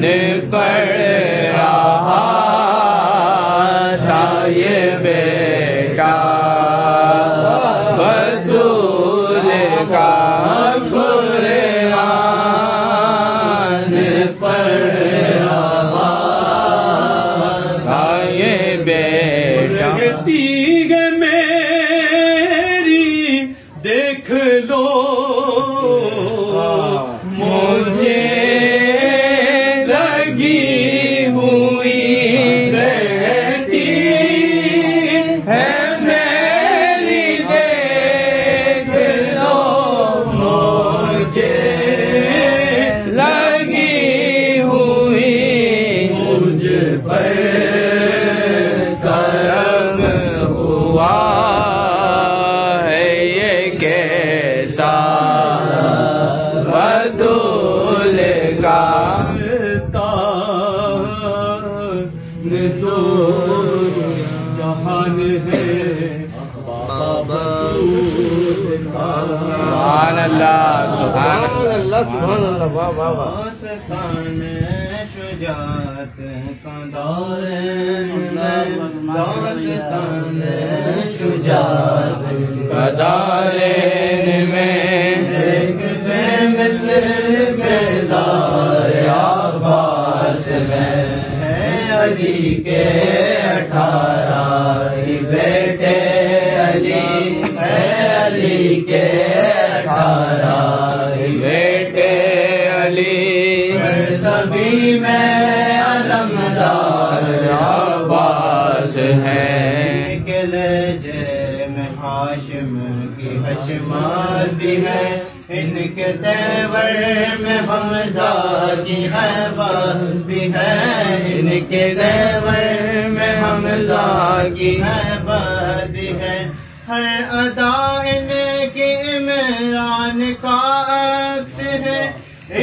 ने पढ़ रहा था ये बेटा बतूल का कुरान पढ़ रहा था ये बेटा। तीग मेरी देख लो मुझे लगी हुई रहती है मेरी देख लो मुझे लगी हुई मुझ पर करम हुआ है ये कैसा बतूल का तो जहान है बाबा सुभान अल्लाह सुभान अल्लाह सुभान अल्लाह वाह वाह वाह। दोस्तान शुजात का दौरान दोस्तान शुजात का दौरान में एक मिस्र बेदार अब्बास में है अली के 18 बेटे अली है अली के 18 बेटे अली सभी में अलमदार अब्बास हैं। के लहजे में हाशिम की हशमत भी है इनके तेवर में हमजा की हैबत भी है इनके तेवर में हमजा की हैबत भी है हर अदा इनके इमरान का अक्स है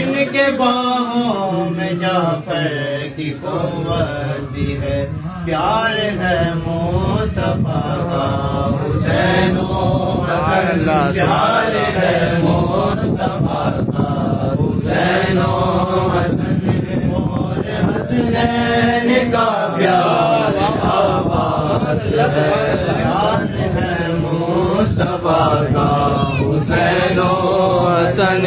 इनके बाहों में जाफर की कुव्वत भी है प्यार है मुस्तफा का हुसैन हसन प्यार है मुस्तफा का हुसैन हसन और हसनैन का प्यार अब्बास है प्यार है मुस्तफा का हुसैन हसन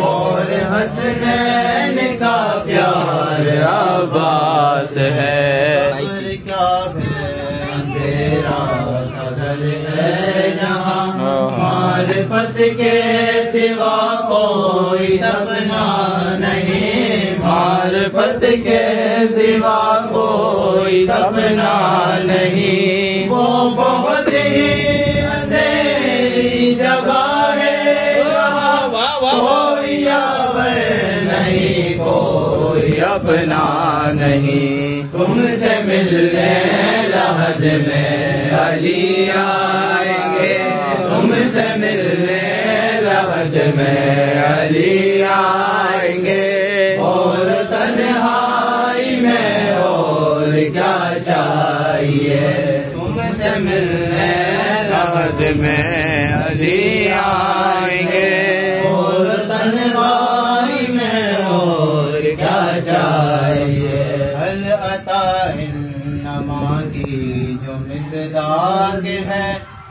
और हसनैन का प्यार अब्बास है। क्या अंधेरा सगल है जहाँ मारिफत के सिवा कोई सपना नहीं मारिफत के सिवा कोई सपना नहीं वो बहुत ही अंधेरी जगह है कोई यावर नहीं कोई अपना नहीं तुमसे मिलने लहद में अली आएंगे तुमसे मिलने लहद में अली आएंगे और तन्हाई में और क्या चाहिए तुमसे मिलने लहद में अली आएंगे और तन्हाई में और क्या चाहिए हल अता नमाजी जो मिसदार है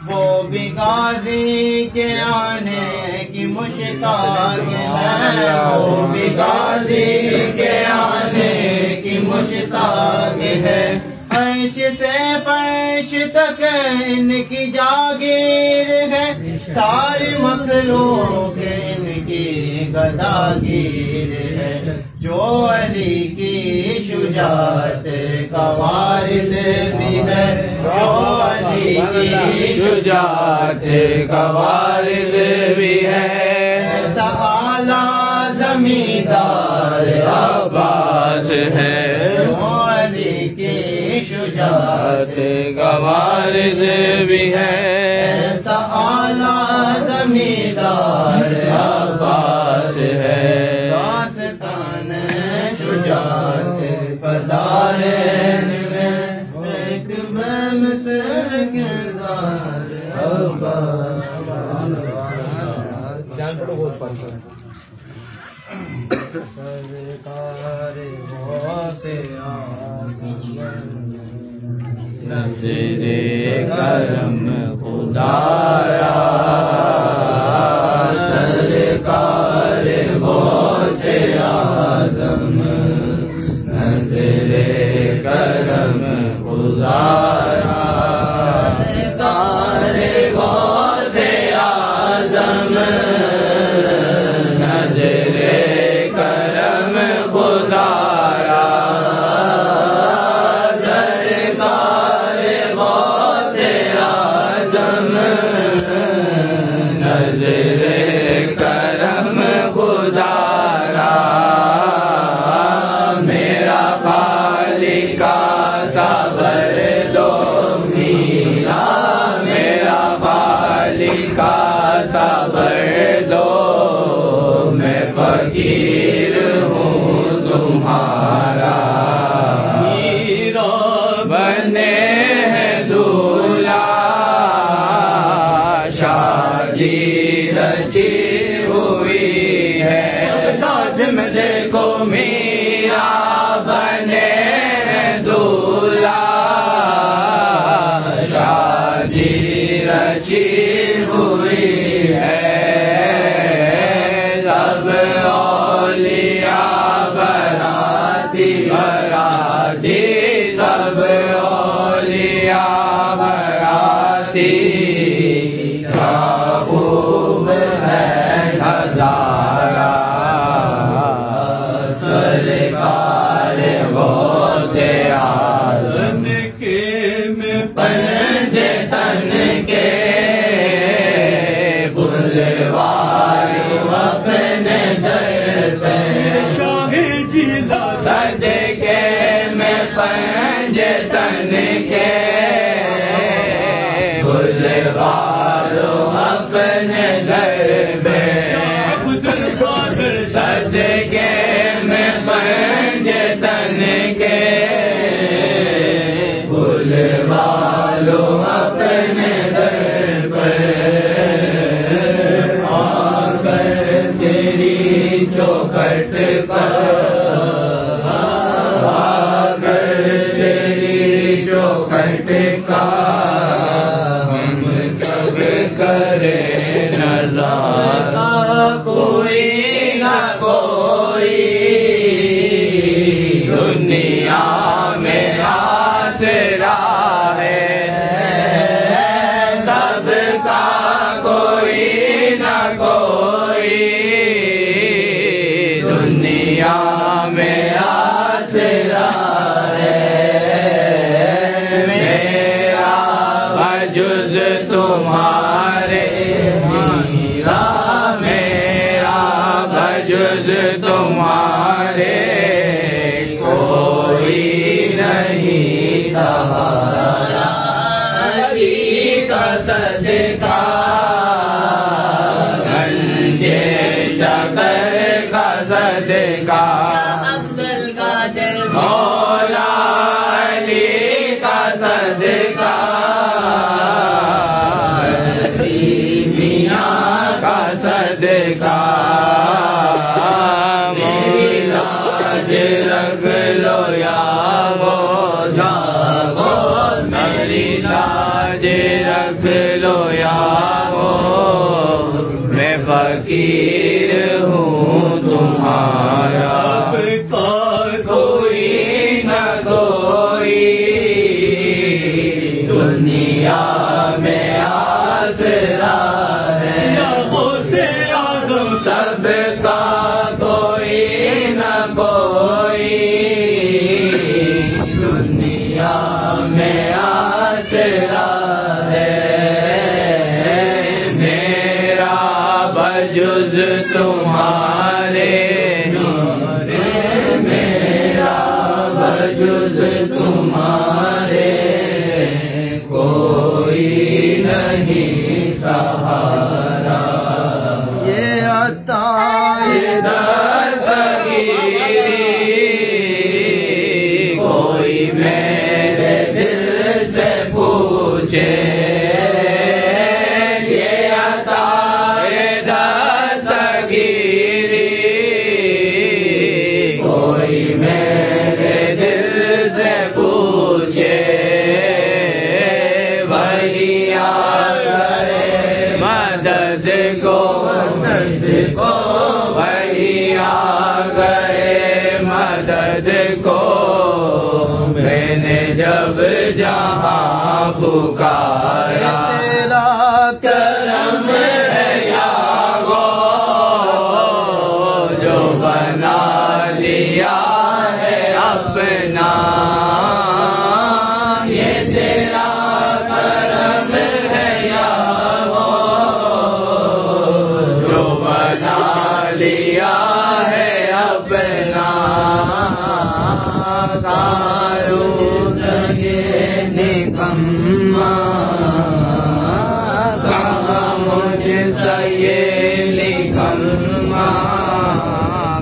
वो भी गाजी के आने की मुश्ताक है वो भी गाजी के आने की मुश्ताक है फर्श से फर्श तक इनकी जागीर है सारी मखलूक इनकी गदागीर है जो अली की शुजात का वारिस भी है जो अली की शुजात का वारिस भी है ऐसा आला जमींदार अब्बास है जो अली की शुजात का वारिस भी है ऐसा आला जमींदार अब्बास है दास्तान शुजात पदारैन में एक बेमिसाल किरदार अब्बास सरकार से नज़रे करम खुदारा सरकार गौसे आज़म नज़रे करम खुदारा सरकार गौसे आज़म नज़रे करम खुदारा सरकार गौसे आज़म नज़रे करम खुदारा मेरा खालिका सबर दो मीरा मेरा खालिका सबर दो मैं फकीर हूँ तुम्हारा मीरा बने हैं दूल्हा शादी रची हुई है दाद में देखो मीरा बने हैं दूल्हा शादी रची हुई है सब औलिया बराती बराती सब औलिया बराती क्या खूब है नजारा सरकार गौसे आज़म के में पंजे तन के बुलवारी अपने दर पे शाह जिला सदके में पंजे तन के बुलवारो अपने दर पे अब्दुल कादिर सदके में पंजे तन के बुलवालो अपने दर पर आकर तेरी चौखट पर आकर तेरी चौखट का हम सब करे नजारा कोई न कोई दुनिया में आसरा है सबका कोई न कोई दुनिया में आसरा है मेरा वजुज तुम्हारे मीरा मेरा वजुज तुम्हारे कोई नहीं सहारा अली का सदका गंजे शकर का सदका अब्दुल कादिर मौला अली का सदका मियाँ का सदका मेरी लाज रख लो या वो जागो मेरी लाज रख लो या वो मैं फकीर हूँ तुम्हारा सबका कोई न कोई दुनिया में आसरा है गौसे आज़म सबका कोई न कोई दुनिया में आसरा है मेरा बजुज तुम्हारे मेरा बजुज तुम्हारे कोई नहीं सहारा ये अता दस्तगीरी कोई मेरे दिल से पूछे ये अता दस्तगीरी कोई मेरे मोहम्मद को मैंने जब जहाँ पुकारा, तेरा करम है या वो जो बना लिया है अपना, ये तेरा करम है या वो जो बना लिया है अपना। तारो सगे निकम्मा कहा मुझसे ये निकम्मा,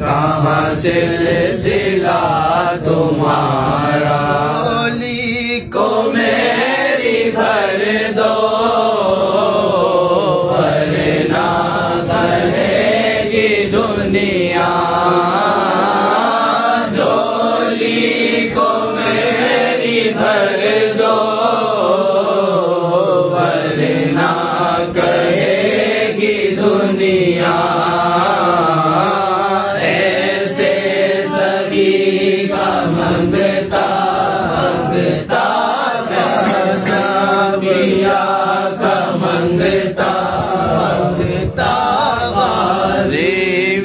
कहा सिलसिला तुम्हारा। झोली को मेरी भर दो वरना कहेगी दुनिया, झोली को मेरी भर दो वरना कहेगी दुनिया। ऐसे सभी का मंगता मंगता बिया का मंगता मंगता, गाज़ी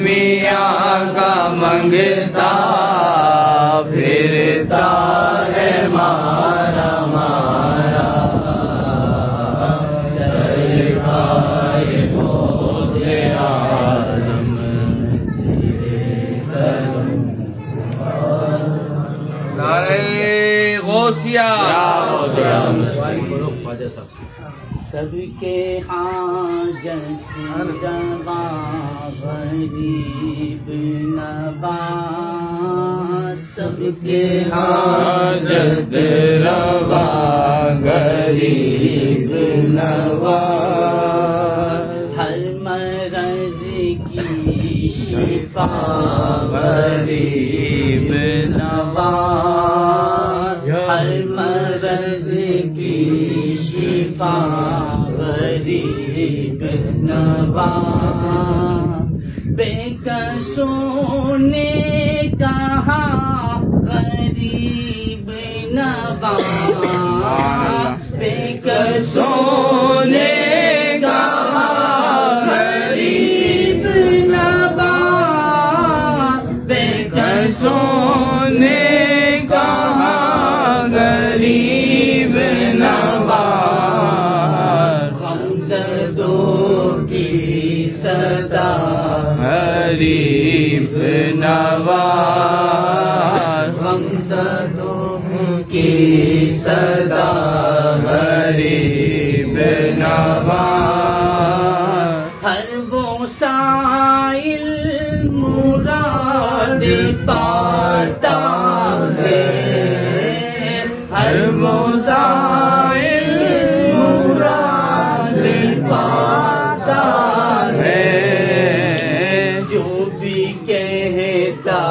मियाँ का मंगता फिरता है मारा मारा। सरकार मोसे आदम नारे गौसिया। सबके हाजत रवा गरीब नवा, सबके हाजत रवा गरीब नवा, हर मरज़ की शिफा गरीब नवा, हर मरज़ की शिफा गरीब नवा। बेकसों ने कहा गरीब नवा, बेकसों ने कहा गरीब नवा, बेकसों ने कहा गरीब नवा। गमज़दों की सदा गरीब नवा, गमज़दों की सदा गरीब नवा। हर वो साइल मुराद पाता है, हर वो साइल मुराद पाता है, जो भी कहता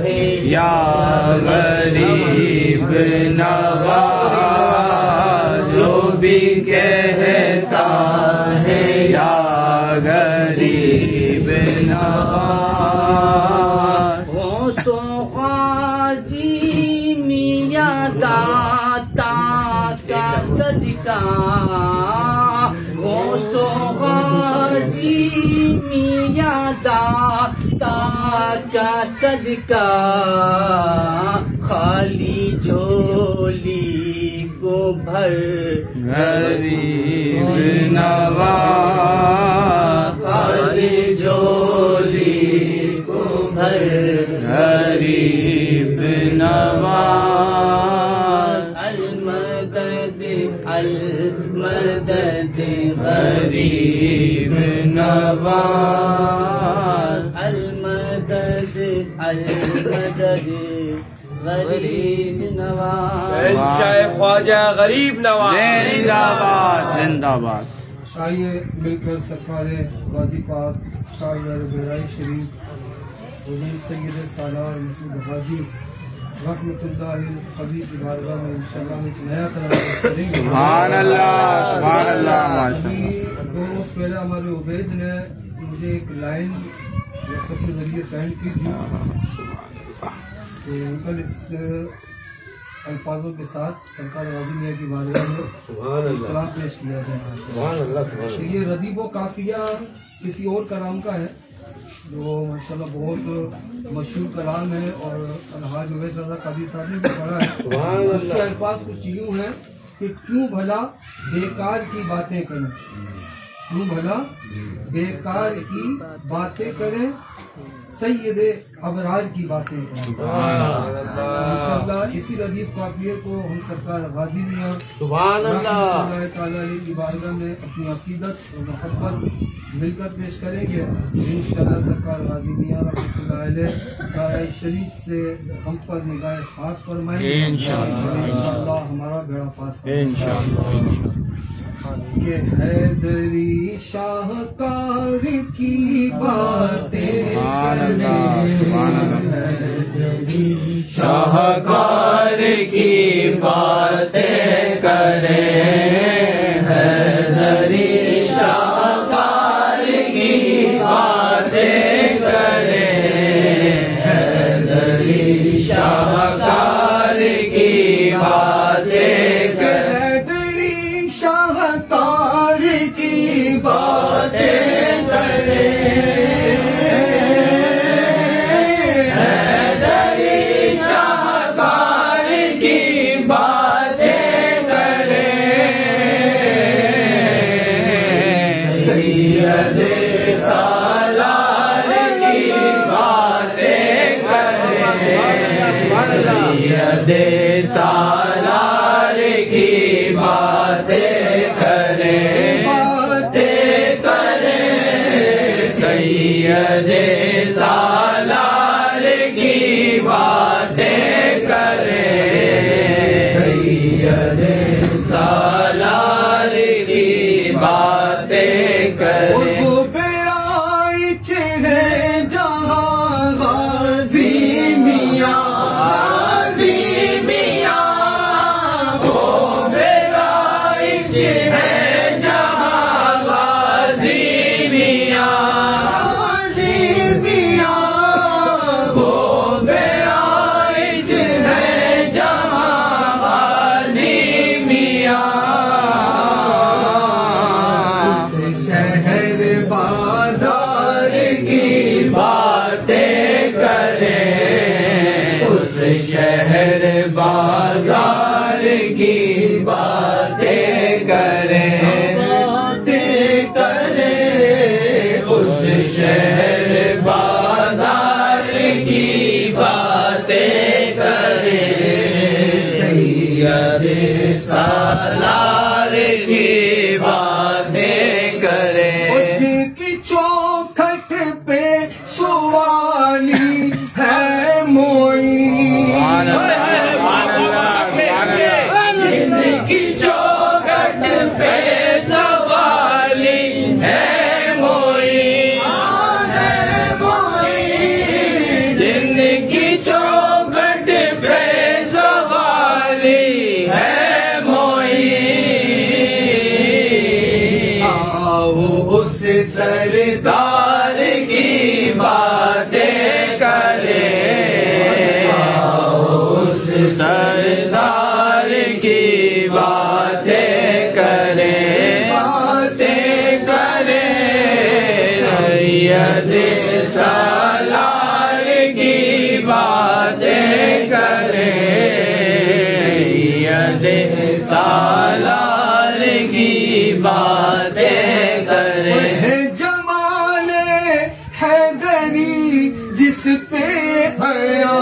है या गरीब नवा, जो भी कहता है या गरीब नवा। गौसो ख्वाजी मियां दाता का सदका, गौसो ख्वाजी मियां दाता का सदका, खाली झोली को भर गरीब नवा, खाली झोली को भर गरीब नवा। अलमदद अलमदद गरीब नवाज, अलमदद अलमदद गरीब नवाज। शाह ख्वाजा गरीब नवाज जिंदाबाद जिंदाबाद। आइए मिलकर सरकार गाजी पाक शाह बहराई शरीफ हुजूर सैयद सालार मसूद गाजी रहमतुल्लाह कबीर की बारगाह में इंशाअल्लाह एक नया तराना करेंगे। सुभान अल्लाह सुभान अल्लाह। अभी 2 रोज पहले हमारे उबैद ने मुझे एक लाइन व्हाट्सएप के जरिए सेंड की थी। तो अंकल इस अल्फाजों के साथ सरकार गाजी मियाँ की बारगाह में सुभान अल्लाह कलाम पेश किया गया। सुभान अल्लाह सुभान तो अल्लाह। ये रदीफ व काफिया किसी और कलाम का है जो माशाल्लाह बहुत मशहूर कलाम है और अलहाज उवैस रज़ा कादरी साहब ने भी पढ़ा है। सुभान उसके अल्लाह। अल्फाज कुछ यूँ हैं कि क्यों भला बेकार की बातें करें, क्यों भला बेकार की बातें करें, सैयदे अबरार की बातें करें। इंशाअल्लाह इसी रदीफ काफिये को हम सरकार गाजी मियाँ सुभान अल्लाह अल्लाह ताला की बारगाह में अपनी अकीदत और मोहब्बत मिलकर पेश करेंगे। इंशाअल्लाह सरकार गाजी मियाँ रहमतुल्लाह अलैह दारा शरीफ से हम पर निगाह खास फरमाएंगे। इंशाअल्लाह हमारा बेड़ा पार फरमाएंगे। के हैदरी शाहकार की बातें हैदरी शाहकार की बातें करें, हैदरी शाहकार की बातें करें, हैदरी शाहकार की बातें करें, हैदरी शाहकार की बातें करें, सैयदे सालार की बातें करें, बातें करें, सैयदे सालार की बातें करें, सैयदे सालार की बातें करें। वो बेराइच है जहाँ गाजी मियाँ, शहर बाजार की बातें करें, बातें करें, उस शहर बाजार की बातें करें, सैयदे सालार की बातें करें। जिनकी चौखट पे सुवाली है मोई, जिनकी चौखट पे सवाली है मोई, जिनकी चौखट पे सवाली है मोई, आओ उस सरदार की बातें करें, सरदार की बातें करें, बातें करें, सैयदे सालार की बातें करें, सैयदे सालार की बातें करें। जमाने हैदरी जिस पे आया,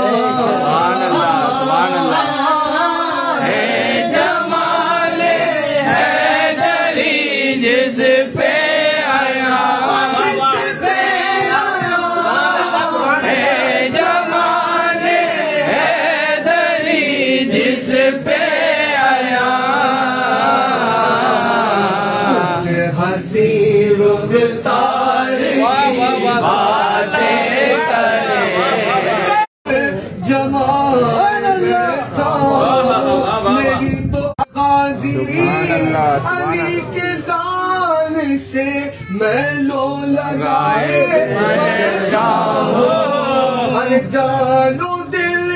हसी रुखसार की बातें करें, जमाल मेरी तो गाजी अली के लाल से मैं लो लगाए जाओ, हर जानो दिल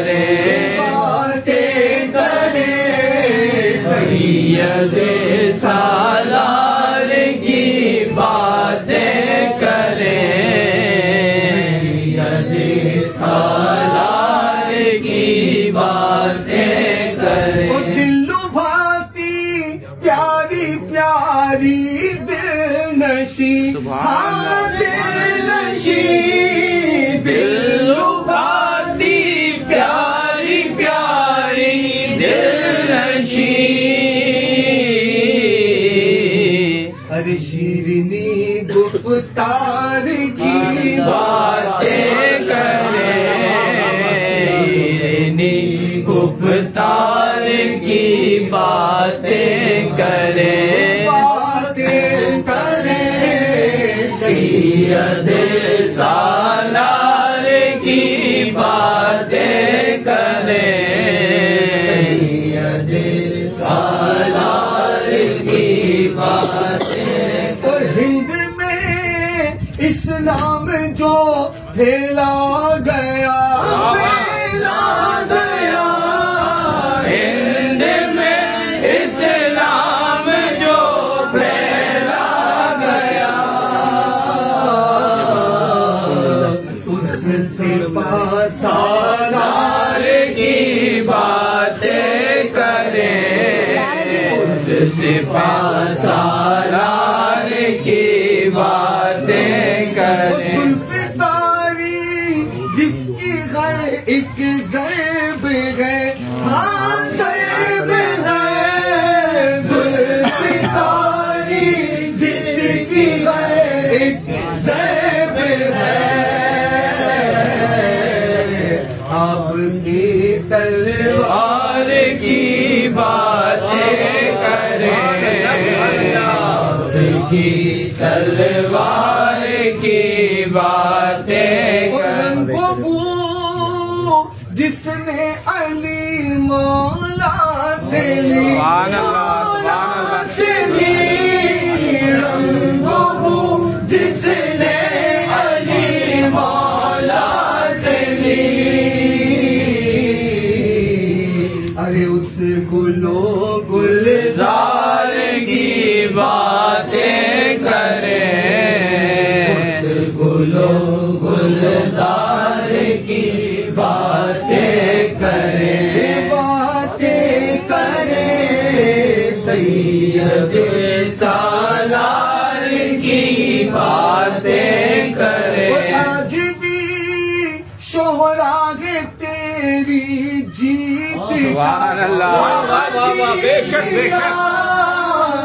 करें, बातें करें, सैयद सालार की बातें करें, सैयद सालार की बातें करें। वो दिल लुभाती प्यारी प्यारी दिल नशी, हाँ दिल नशी, दिल लुभाती प्यारी प्यारी दिल नशी। अरे शीरनी गुफ्तार की बातें करें, शीरनी गुफ्तार की बातें करें, बातें करें, सैयद सालार की बातें करें, सैयद सालार की बातें। और हिंद में इस्लाम जो फैला गया, फैला गया, हिंद में इस्लाम जो फैला गया, उससे सालार की बातें करें, उससे सालार की बातें करें। जुल्फ़िकारी जिसकी हर एक ज़ैब है, हाँ ज़ैब है, जुल्फ़िकारी जिसकी हर एक ज़ैब है, आपकी तलवार की बातें करें, आपकी तलवार की बातें करें। जिसने अली मौला से ली, मौला से ली, रंगो जिसने अली मौला से ली। अरे उस गुलो गुलजार की बातें करें, उस गुलो गुलजार की बातें करें, बातें करें, सैयद सालार की बातें करें। आज भी शोहरा है तेरी जीत का, बेशक बेशक,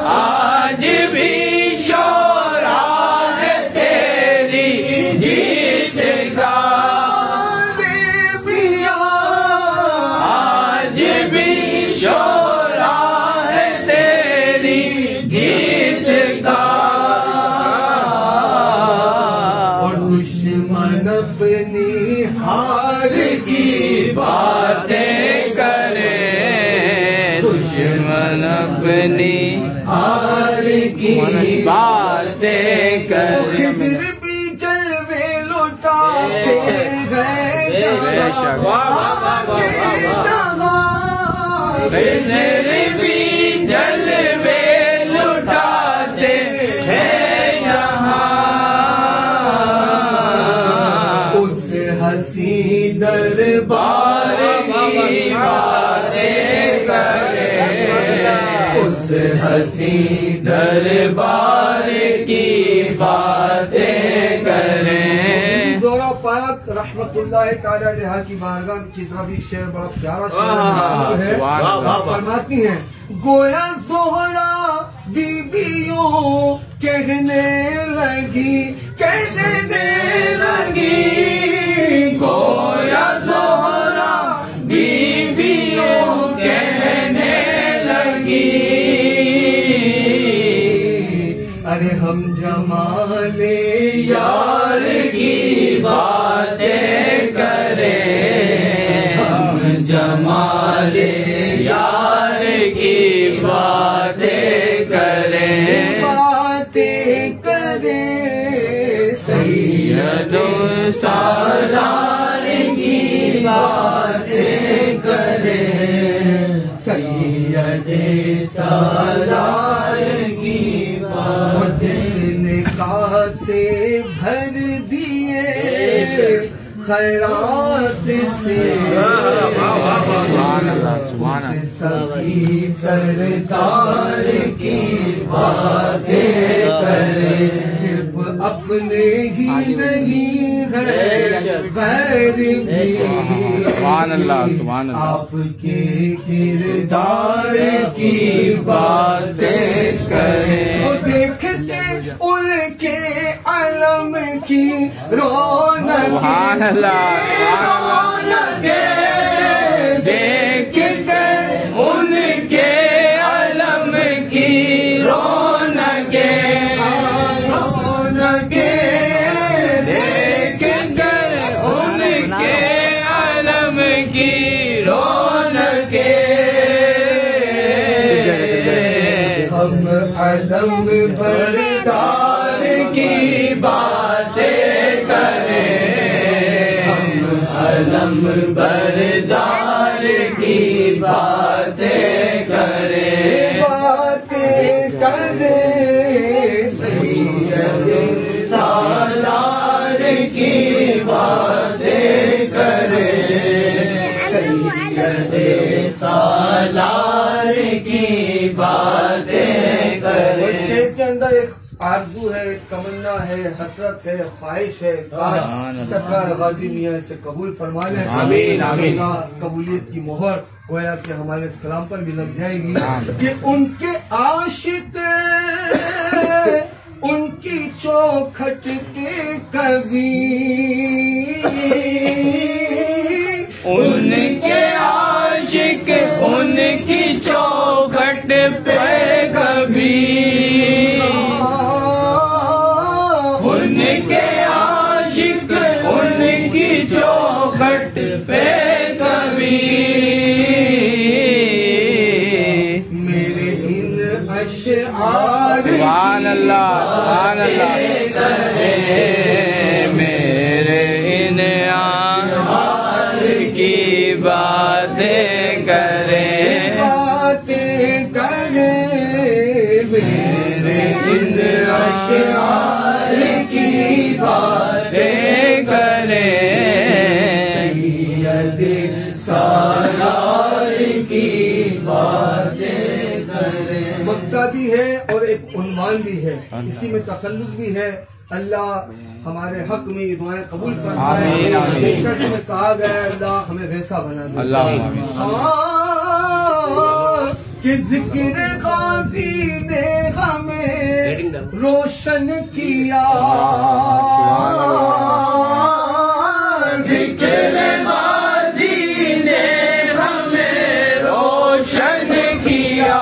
आज भी शोहरा है तेरी जीत का, आज भी शोहरा है तेरी जीत का। और दुश्मन अपनी हार की बातें करें, दुश्मन अपनी हार की बातें करें। खिज़र भी जलवे लुटाते गए, खिज़र भी जलवे लुटाते हैं यहाँ, उस हसी दरबार की बातें करें, उस हसी दरबार की बातें करें। ज़ोरा पाक रहमतुल्लाह ताला अलैहा की बारगाह में कितना भी शेर बड़ा प्यारा शेर है, फरमाती हैं, गोया ज़ोहरा बीबियों कहने लगी, कहने लगी, गोया ज़ोहरा बीबियों कहने लगी। अरे हम जमाले यार की बातें करें, हम जमाले यार की बातें करें, बातें करें, सैयद सालार की बातें सैयदे सालार की बात जिसने कहा से भर दिए खैरात से सभी सरकार की बातें करे सिर्फ अपने ही नहीं है गैर भी आपके किरदार की बातें करे देखते उनके अलम की रौनक देखते उनके अलम की रौनक देखते उनके अलम की रौनक हम अलम बरदार की बातें करें अलम बरदार की बातें करें सैयदे सालार की बातें करें सैयदे सालार की बातें करें। शेर के अंदर एक आरजू है, तमन्ना है, हसरत है, ख्वाहिश है, काश सरकार गाजी मियाँ इसे कबूल फरमा ले। आमीन आमीन। कबूलियत की मोहर गोया कि हमारे इस कलाम पर भी लग जाएगी कि उनके आशिक उनकी चौखट पे कभी उनके आशिक उनकी चौखट पे कभी उनके आशिक उनकी चौखट पे कभी मेरे इन अशआर सुभान अल्लाह सुभान अल्लाह मेरे इन आशिक की बातें करें मेरे इन अशआर की बातें करें सैयदे सालार की बातें करें। मक्तादी है और एक उन्वान भी है, इसी में तखल्लुस भी है। अल्लाह हमारे हक में ये दुआएं कबूल फरमाए। जैसा में कहा गया अल्लाह हमें वैसा बना दे। कि जिक्र गाजी ने हमें रोशन किया जिक्र गाजी ने हमें रोशन किया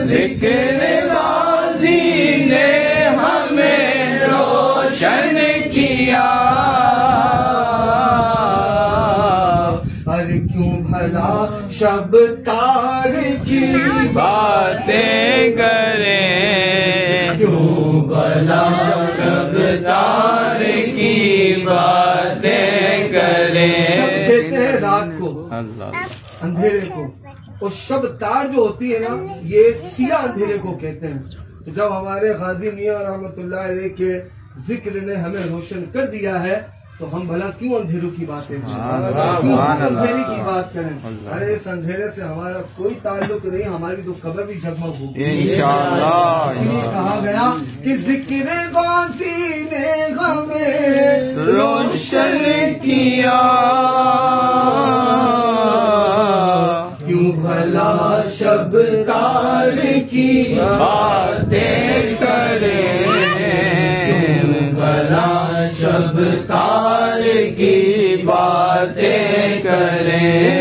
जिक्र गाजी ने हमें रोशन किया। अरे क्यों भला शब तार की बातें करें क्यों भला शब तार की बातें करें। शब कहते हैं रात को, अंधेरे को, और शब तार जो होती है ना ये सिया अंधेरे को कहते हैं। तो जब हमारे गाजी मियां रहमतुल्लाह अलैह के जिक्र ने हमें रोशन कर दिया है तो हम भला क्यों अंधेरों की बातें करें, क्यों अंधेरे की बात करें। अरे इस अंधेरे से हमारा कोई ताल्लुक नहीं, हमारी तो कब्र भी जगमग होगी इंशाअल्लाह। इसलिए कहा गया कि जिक्र गाजी ने हमें रोशन किया क्यों भला शब तार की बातें करें भला शब तार की बातें करें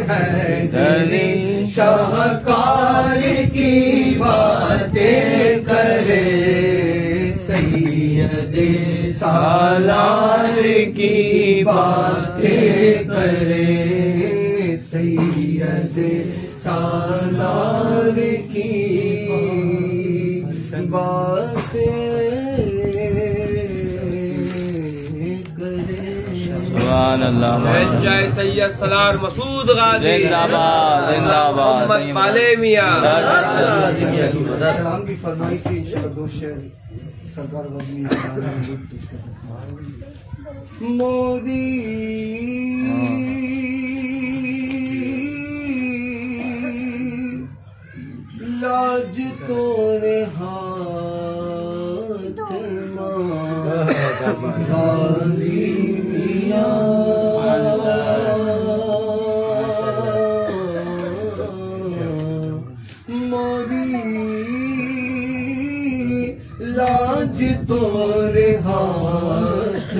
हैदरी शाहकार की बातें करें सैयदे सालार की बातें करें सैयदे सालार की बातें करें। सुभान अल्लाह। जय सैयद सलार मसूद गाजी जिंदाबाद जिंदाबाद। मोहम्मद पाले मियां। कलाम की फरमाइश से इंशाअल्लाह दो शेर सरकार गजनी मोदी लाज तोड़े हाथ गाजी मियां मोदी लाज तोड़े हाथ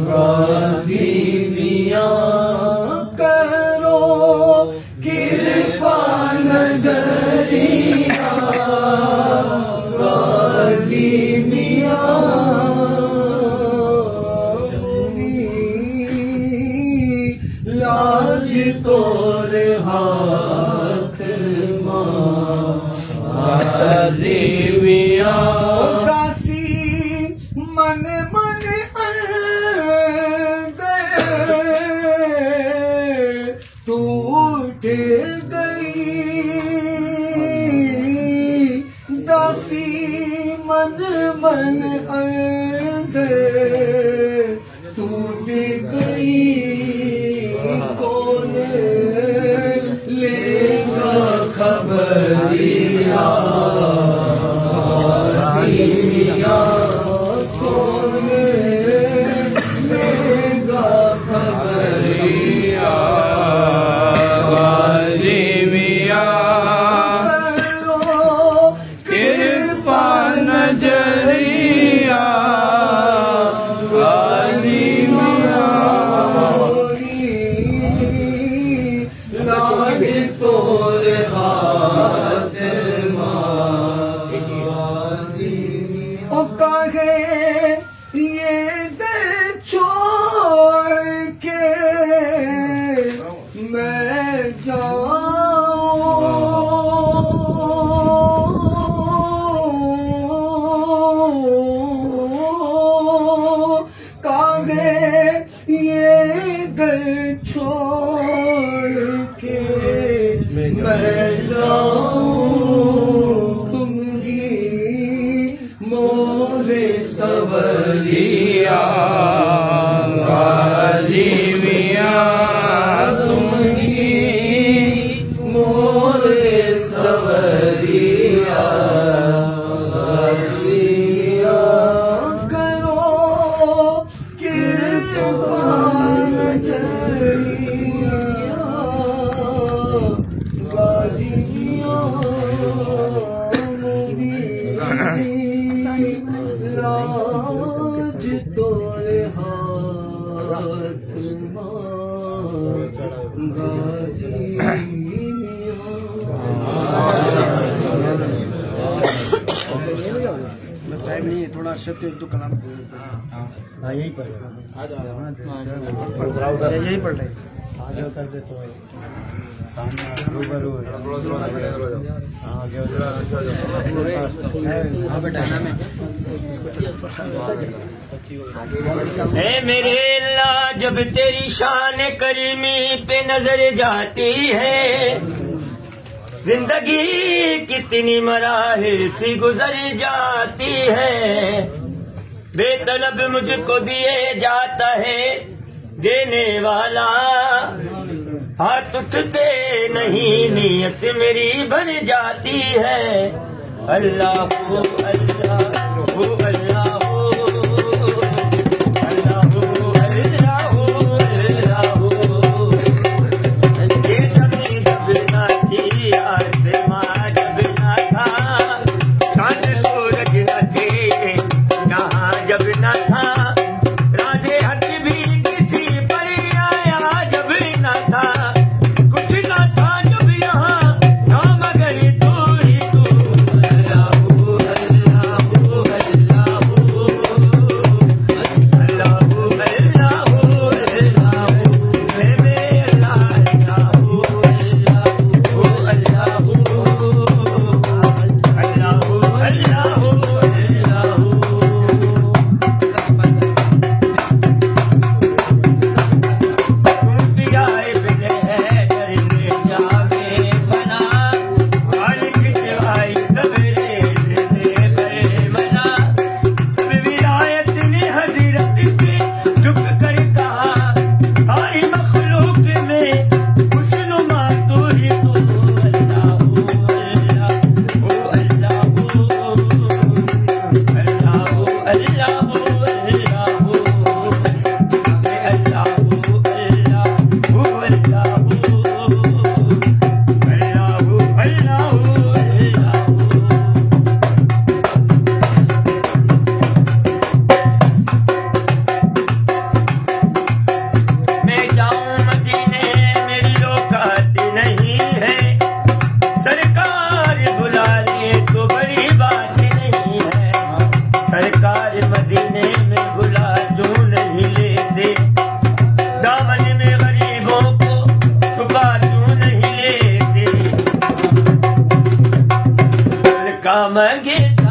गाजी मियां करो कृपा नजरिया गाजी मियां लाज तोरे हाथ गाजी मियां दासी मन मन टूट गई दासी मन मन टूट गई कौन लेगा खबरिया कौन लेगा खबरिया कृपा नजरिया गाजी लाज तोरे हाथ ओ कहे ये दर छोड़ के मैं जाऊं काहे ये दर छोड़ के मैं जाऊं तुम ही मोरे सवरिया गाजी मियां तुम ही मोरे सवरिया गाजी मियां करो कृपा नजरिया गाजी मियां लाज तोरे हाथ गाजी टाइम नहीं है थोड़ा शब्द एक दो कलाम यही पढ़ यही पढ़ रहे मेरे अल्लाह जब तेरी शान करीमी पे नजर जाती है जिंदगी कितनी मराहिल सी गुजर जाती है बेतलब मुझको दिए जाता है देने वाला हाथ उठते नहीं नीयत मेरी बन जाती है अल्लाह हो अल्लाह हो अल्लाह हो अल्लाह सीने में भुला जो नहीं लेते, दामन में गरीबों को छुपा जो नहीं लेते, उनका मंगेता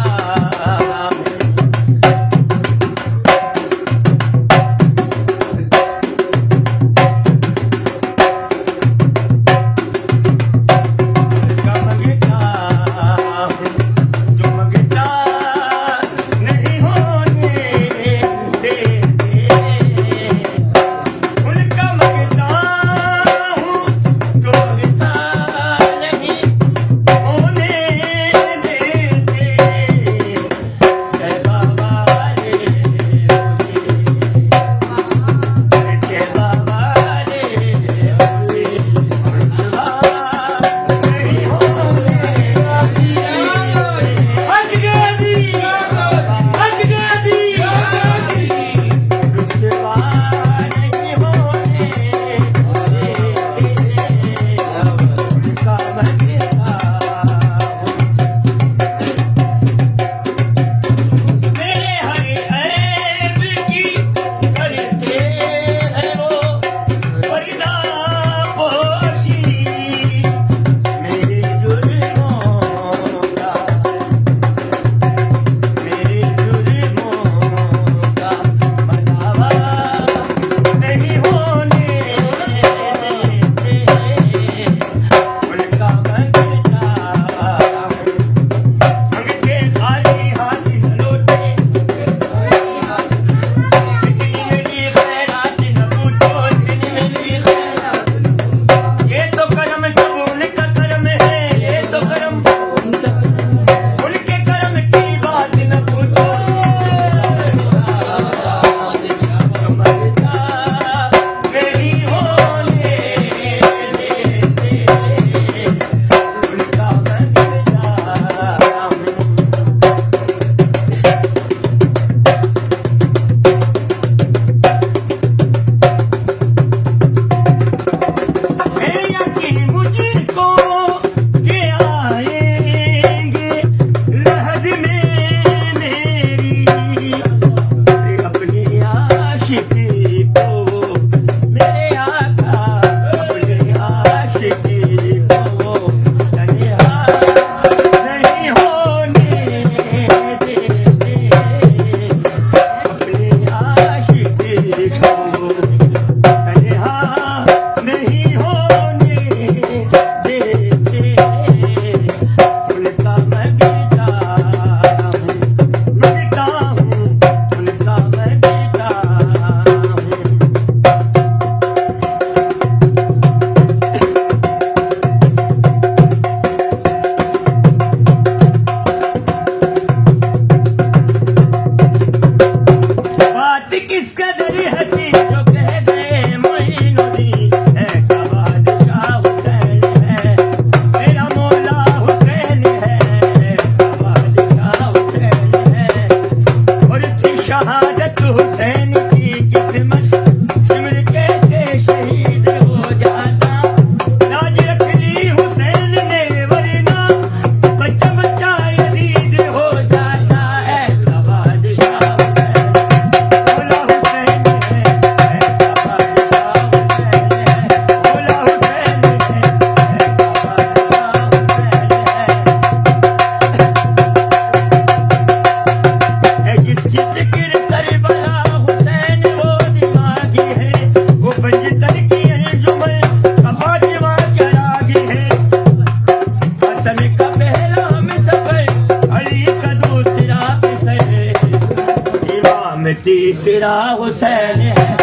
तीसरा हुसैन है।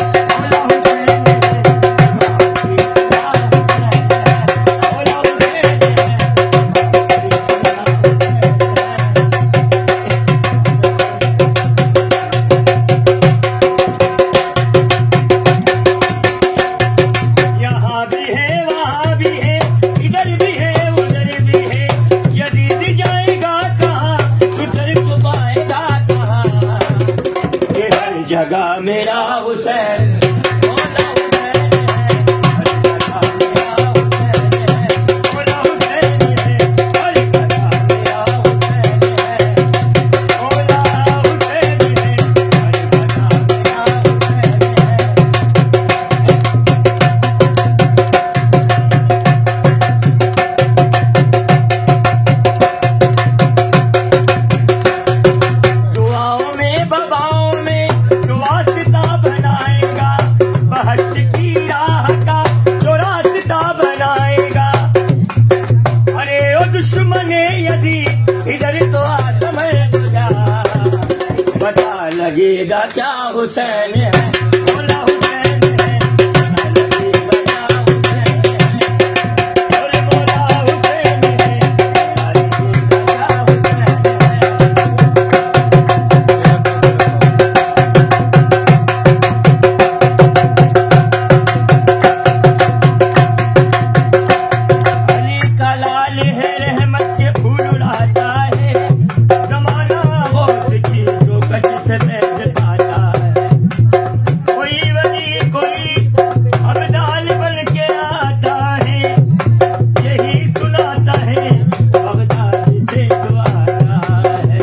जगह मेरा हुसैन लगेगा क्या हुसैन है, मौला हुसैन है, पता लगेगा क्या हुसैन है, और मौला हुसैन है, पता लगेगा क्या हुसैन है। अली का लाल है, रहमत के फूल उड़ाता है, जमाना गौस की जो कट से बैठ पाता है, कोई वली कोई अब्दाल बन के आता है, यही सुनाता है बगदाद से दुआता है।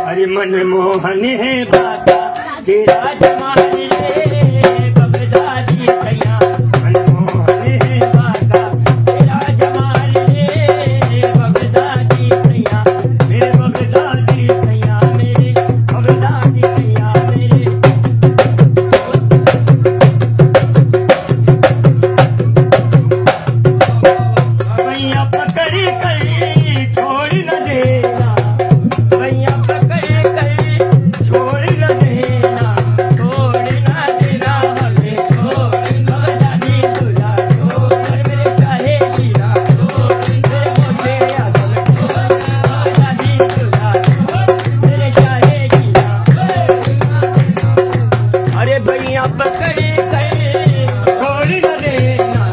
अरे मनमोहन है बाता तेरा जमाल रे बगदादी सैया, मनमोहन है बाता तेरा जमाल रे बगदादी सैया, मेरे बगदादी सैया, मेरे बगदादी सैया मेरे। भैया पकड़ कर छोड़ न देना, भैया पकड़ कर छोड़ न देना, छोड़ न देना हमें, छोड़ बगदादी तुझा, छोड़ मेरे शाहे हीरा, छोड़ मेरे मोटे आदम, छोड़ बगदादी तुझा, छोड़ मेरे शाहे हीरा। अरे भैया पकड़ कर छोड़ न देना,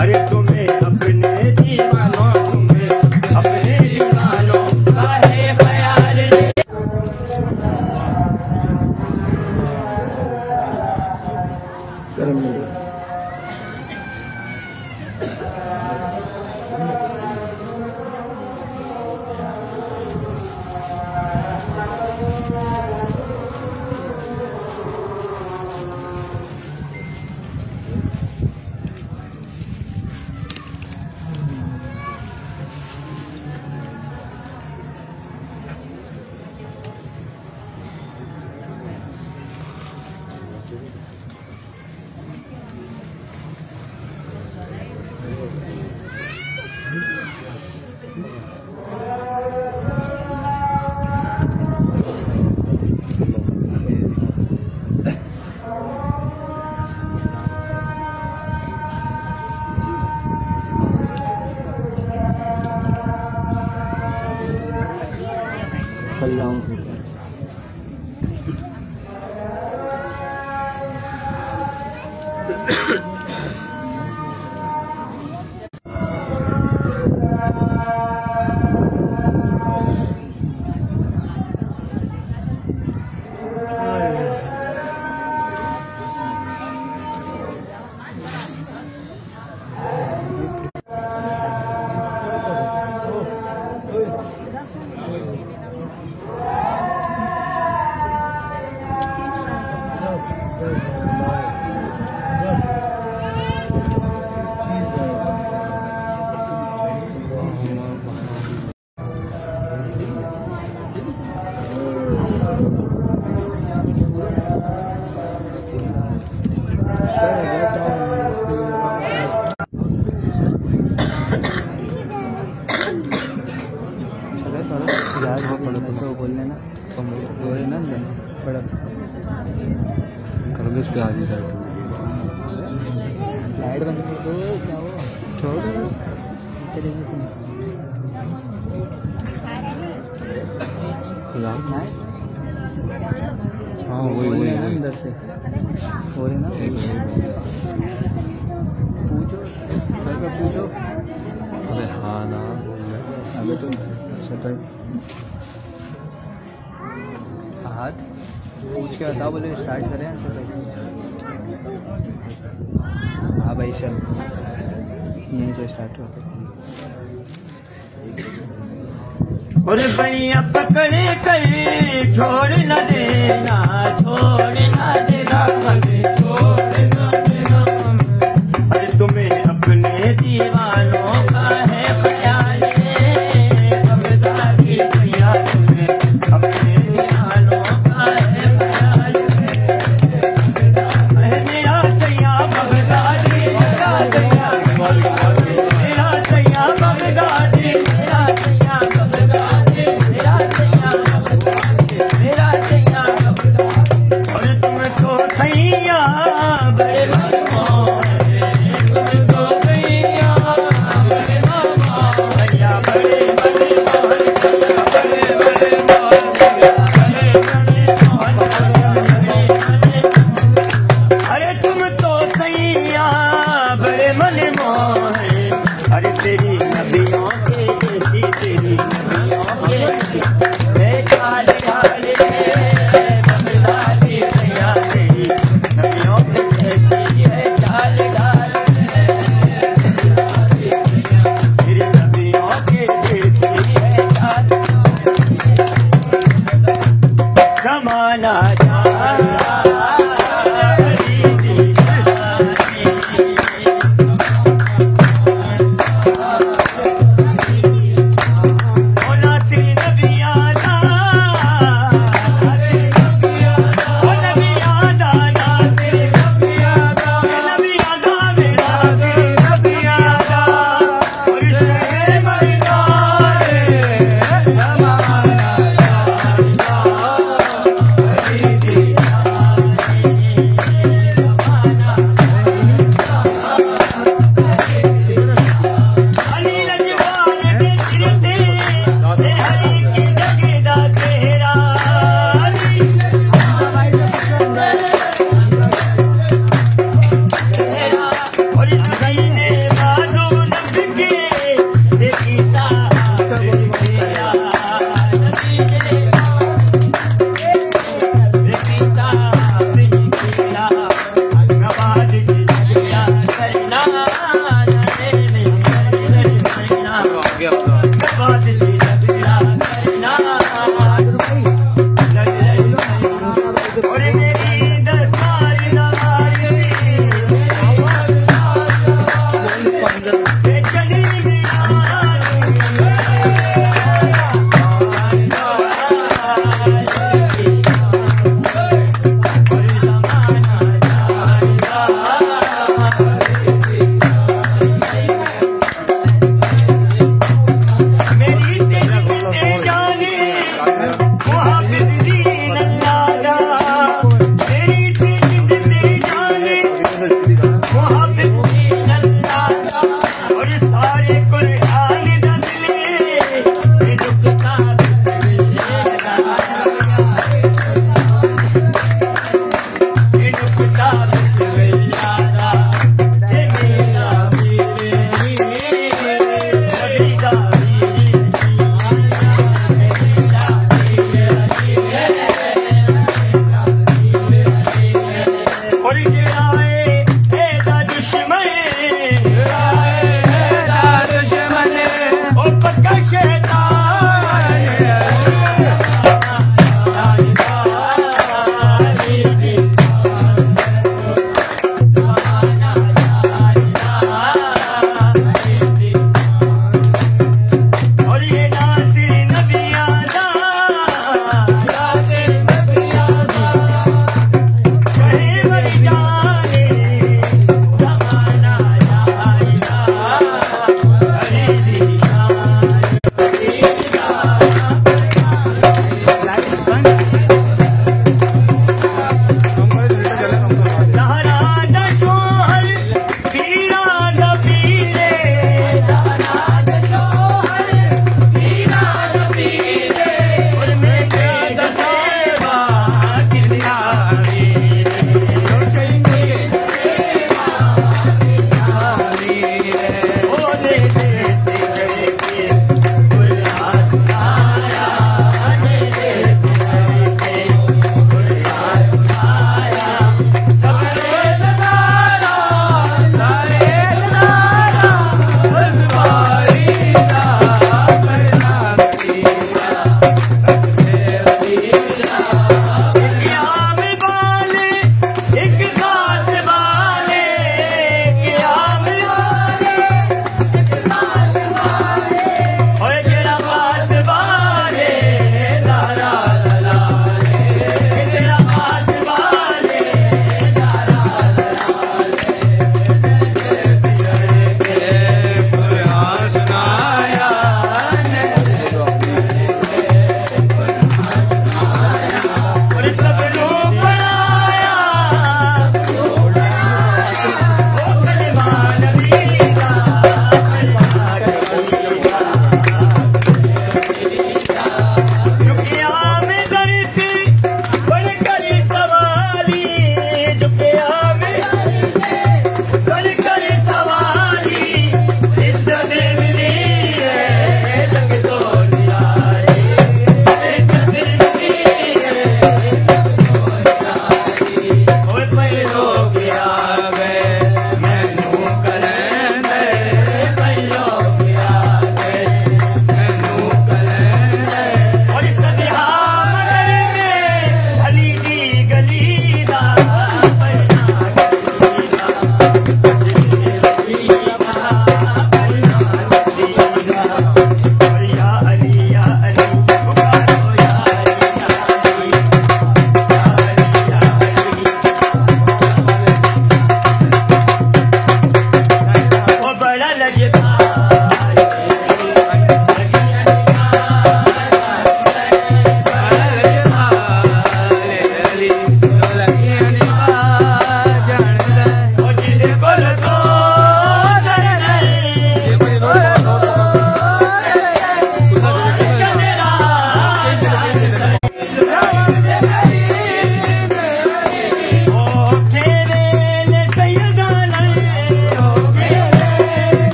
अरे तुम्हें अपने दीवानों, तुम्हें अपने दीवानों का है ख्याल रे। करगस पे आ जी लाइट बंद कर दो, क्या हुआ? छोड़ दो बस। हाँ वही वही वही अंदर से हो रही ना, पूछो पूछो। अरे हाँ ना, अबे तो शटर हाथ पूछ के बताओ, बोले स्टार्ट करें। हाँ भाई चल, यहीं से स्टार्ट होते। और भैया पकड़े कर छोड़ न देना, छोड़ न देना हमें, छोड़ न देना। अरे तुम्हें अपने दीवानों का है ख्याल रे बगदादी सैया, तुम्हें अपने दीवानों का है ख्याल रे। मेरा सैया बगदादी, मेरा सैया बगदादी, मेरा सैया बगदादी, मेरा सैया बगदादी, मेरा सैया मेरा सैया और तुम तो सैया बड़े मनमोहन तुम तो सैया बड़े मनमोहन सैया बड़े मनमोहन बड़े मनमोहन अरे तुम तो सैया बड़े मनमोहन अरे तेरी नबियों के जैसी तेरी नबियों के मैं काल हाल बमदादी सैया तेरी नबियों के जैसी है चाल ढाल तेरी नबियों के जैसी है चाल जमाना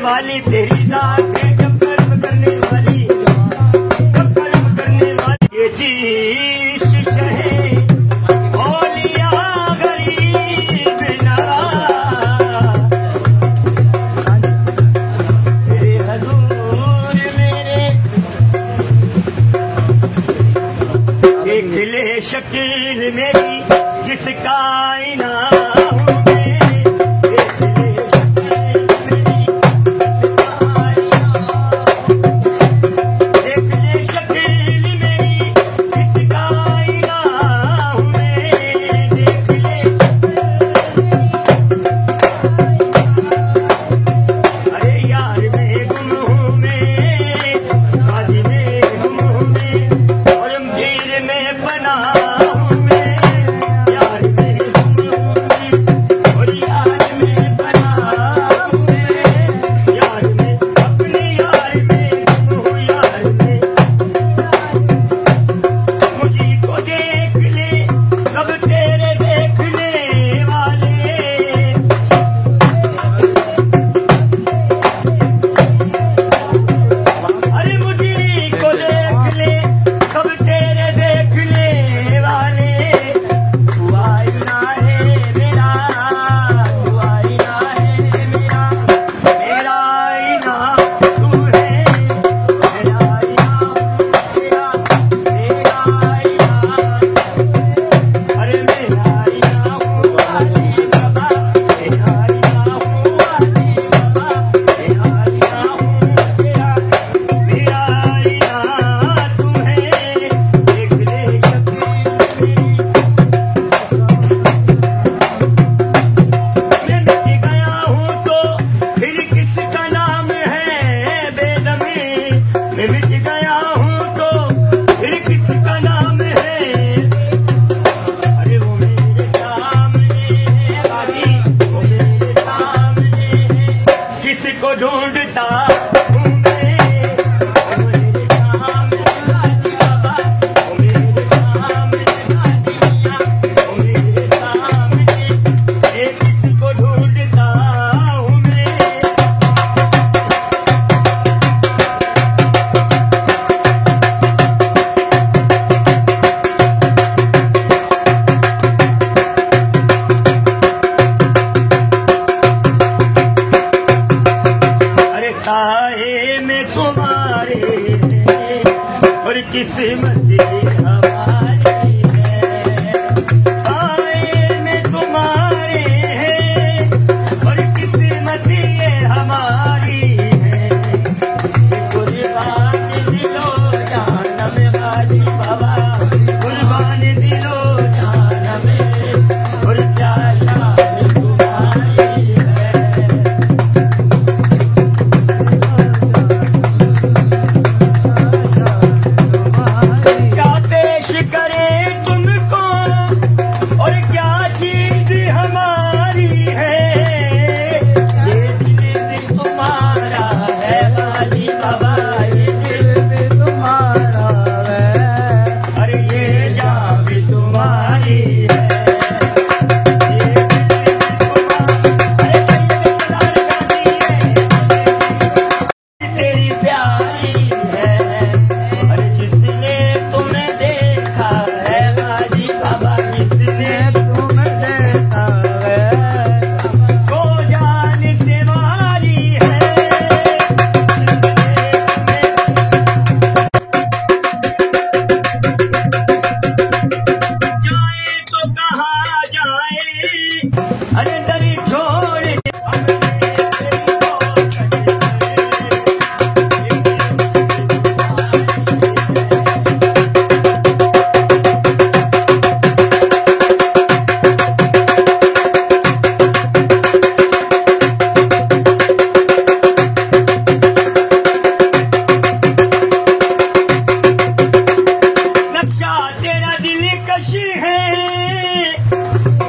वाली तेरी जात है, जब कर्म करने वाली, जब कर्म करने वाली ये चीज शहे औलिया गरीब नवाज तेरे हजूर मेरे देख ले शकील मेरी जिसका आईना हूँ। किस्मत हमारी है, साए में तुम्हारे हैं और किस्मत ये हमारी है। कुर्बान दिलो जानम गाजी बाबा, कुर्बान दिलो जानम और क्या शान तुम्हारी है। क्या पेश करें तुमको और क्या चीज हमारी है, ये दिल तुम्हारा है गाजी बाबा, ये दिल तुम्हारा है, अरे ये जान भी तुम्हारी है, ये दिल तुम्हारा, अरे तेरी प्यारी है, अरे जिसने तुम्हें देखा है गाजी बाबा, जिसने तुम्हें देखा है वो जान से मारी है, जाए तो कहाँ जाए, अरे दर छोड़ नक्शा तेरा दिल कशी है,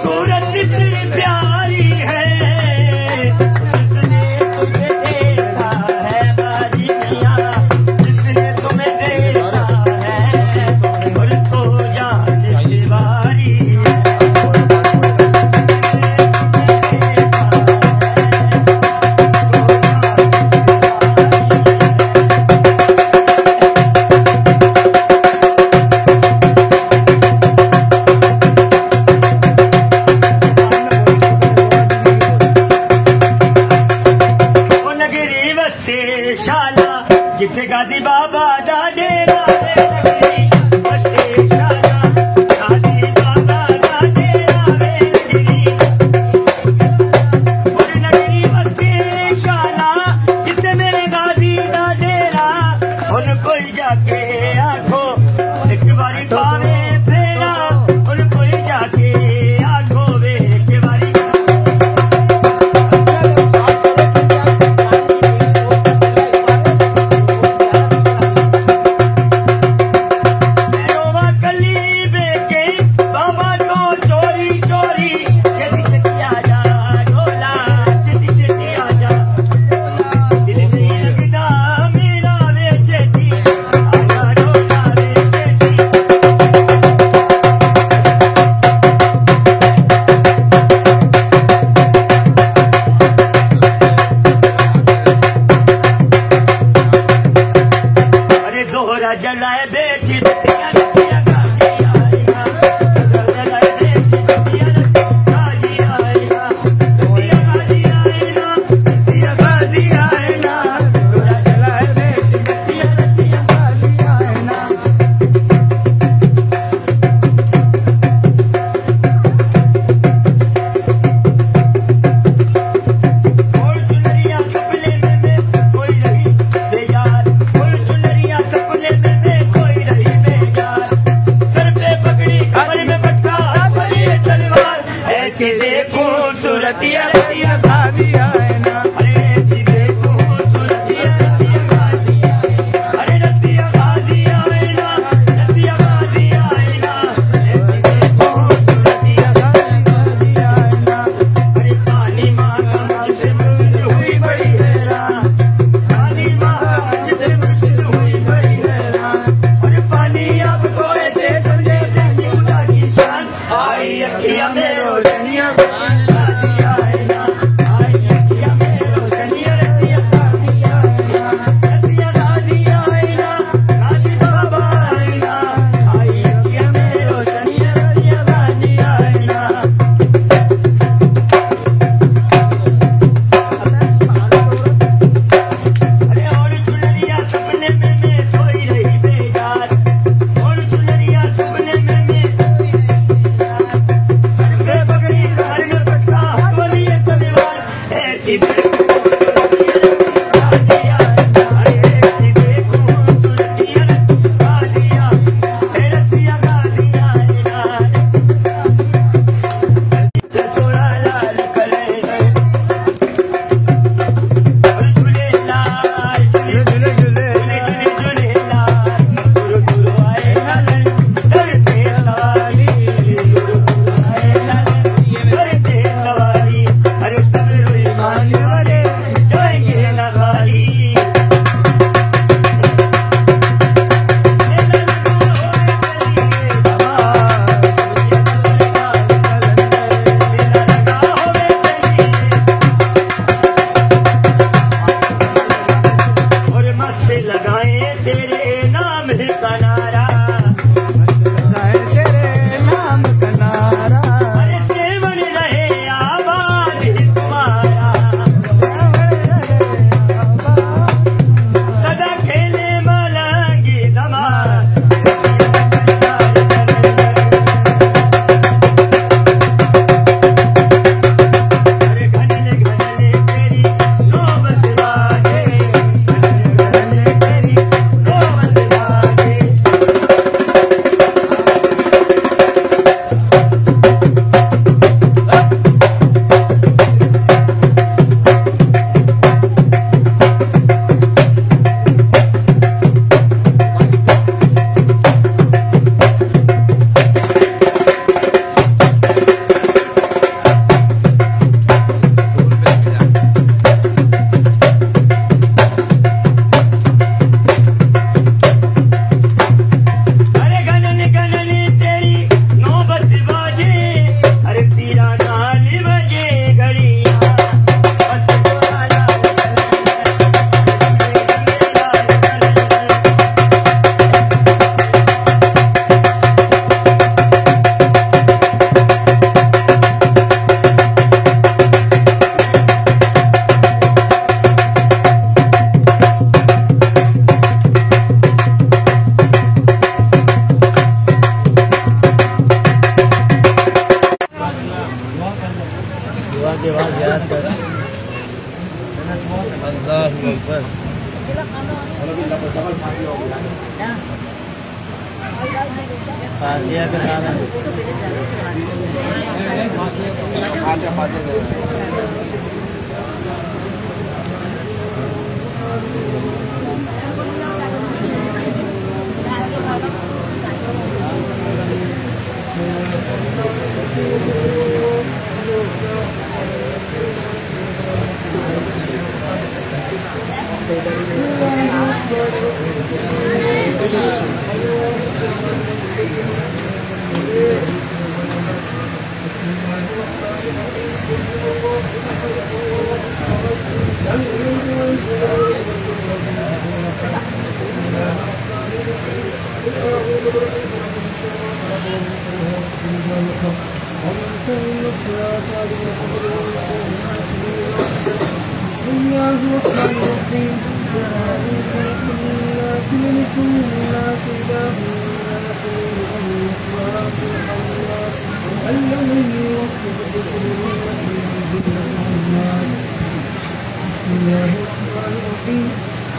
सूरत तेरी प्यारी है, जिसने तुम्हें देखा है गाजी मियां, जिसने तुम्हें देखा है और तो जान से वारी है। ओ नगरी वसे शाला जिथे गाजी बाबा दा डेरा वे, नगरी वसे शाला गाजी बाबा दा डेरा वे, नगरी वसे शाला जिथे मेरे गाजी दा डेरा, हुन कोई जाके आखो एक बारी पावे फेरा, हुन कोई जाके आखो वे एक बारी रोवा कली बेके बाबा तो चोरी चोरी, छेती छेती आजा ढोला, छेती छेती आजा, दिल नहीं लगदा मेरा वे छेती, आजा ढोला वे छेती। अरे दोहरा जलाए बेटी बत्तियां रखिया गाजी आएगा, दोहरा जलाए बेटी बत्तियां गाजी आएगा, बत्तियां गाजी आएगा, बत्तियां गाजी आएगा, दोहरा जलाए बेटी बत्तियां रखिया गाजी आएगा। और चुनरिया सपने में कोई रही बेजार, और चुनरिया सपने में कोई रही बेजार, सर पे पगड़ी कमर में पटका बड़ी तलवार, ऐसी देखो सूरतिया रतिया भाभी आए ना, अरे ऐसी देखो सूरतिया रतिया भाभी आए ना, अरे रतिया भाभी आए ना, रतिया भाभी आए ना, ऐसी देखो सूरतिया भाभी आए ना, अरे पानी माँ कमाल से मुश्किल हुई बड़ी हैरान, पानी माँ से मुश्किल हुई बड़ी हैरान, अरे पानी आपको ऐसे समझे जैसे खुदा की शान, आई अखियाँ में रोशनियाँ गाजी आए ना, के बाद याद कर अल्लाह अकबर। फातिहा का नाम है।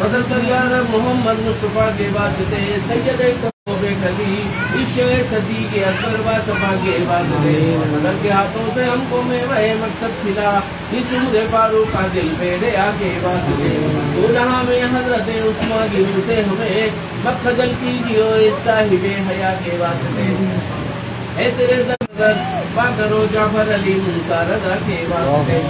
फजल कर यार मोहम्मद मुस्तफा के वास्ते सैयद कली इश्क़ सदी के अकबर व सफा के वास्ते मदर के हाथों से हमको मेवा मकसद खिला इस मुझे फारूक का दिल पे दया के वास्ते तो जहाँ में हजरत उस्मान की से हमें मखजल कीजिए इस साहिब हया के वास्ते है तेरे दर बाकरो जाफर अली मुंसा रजा के वास्ते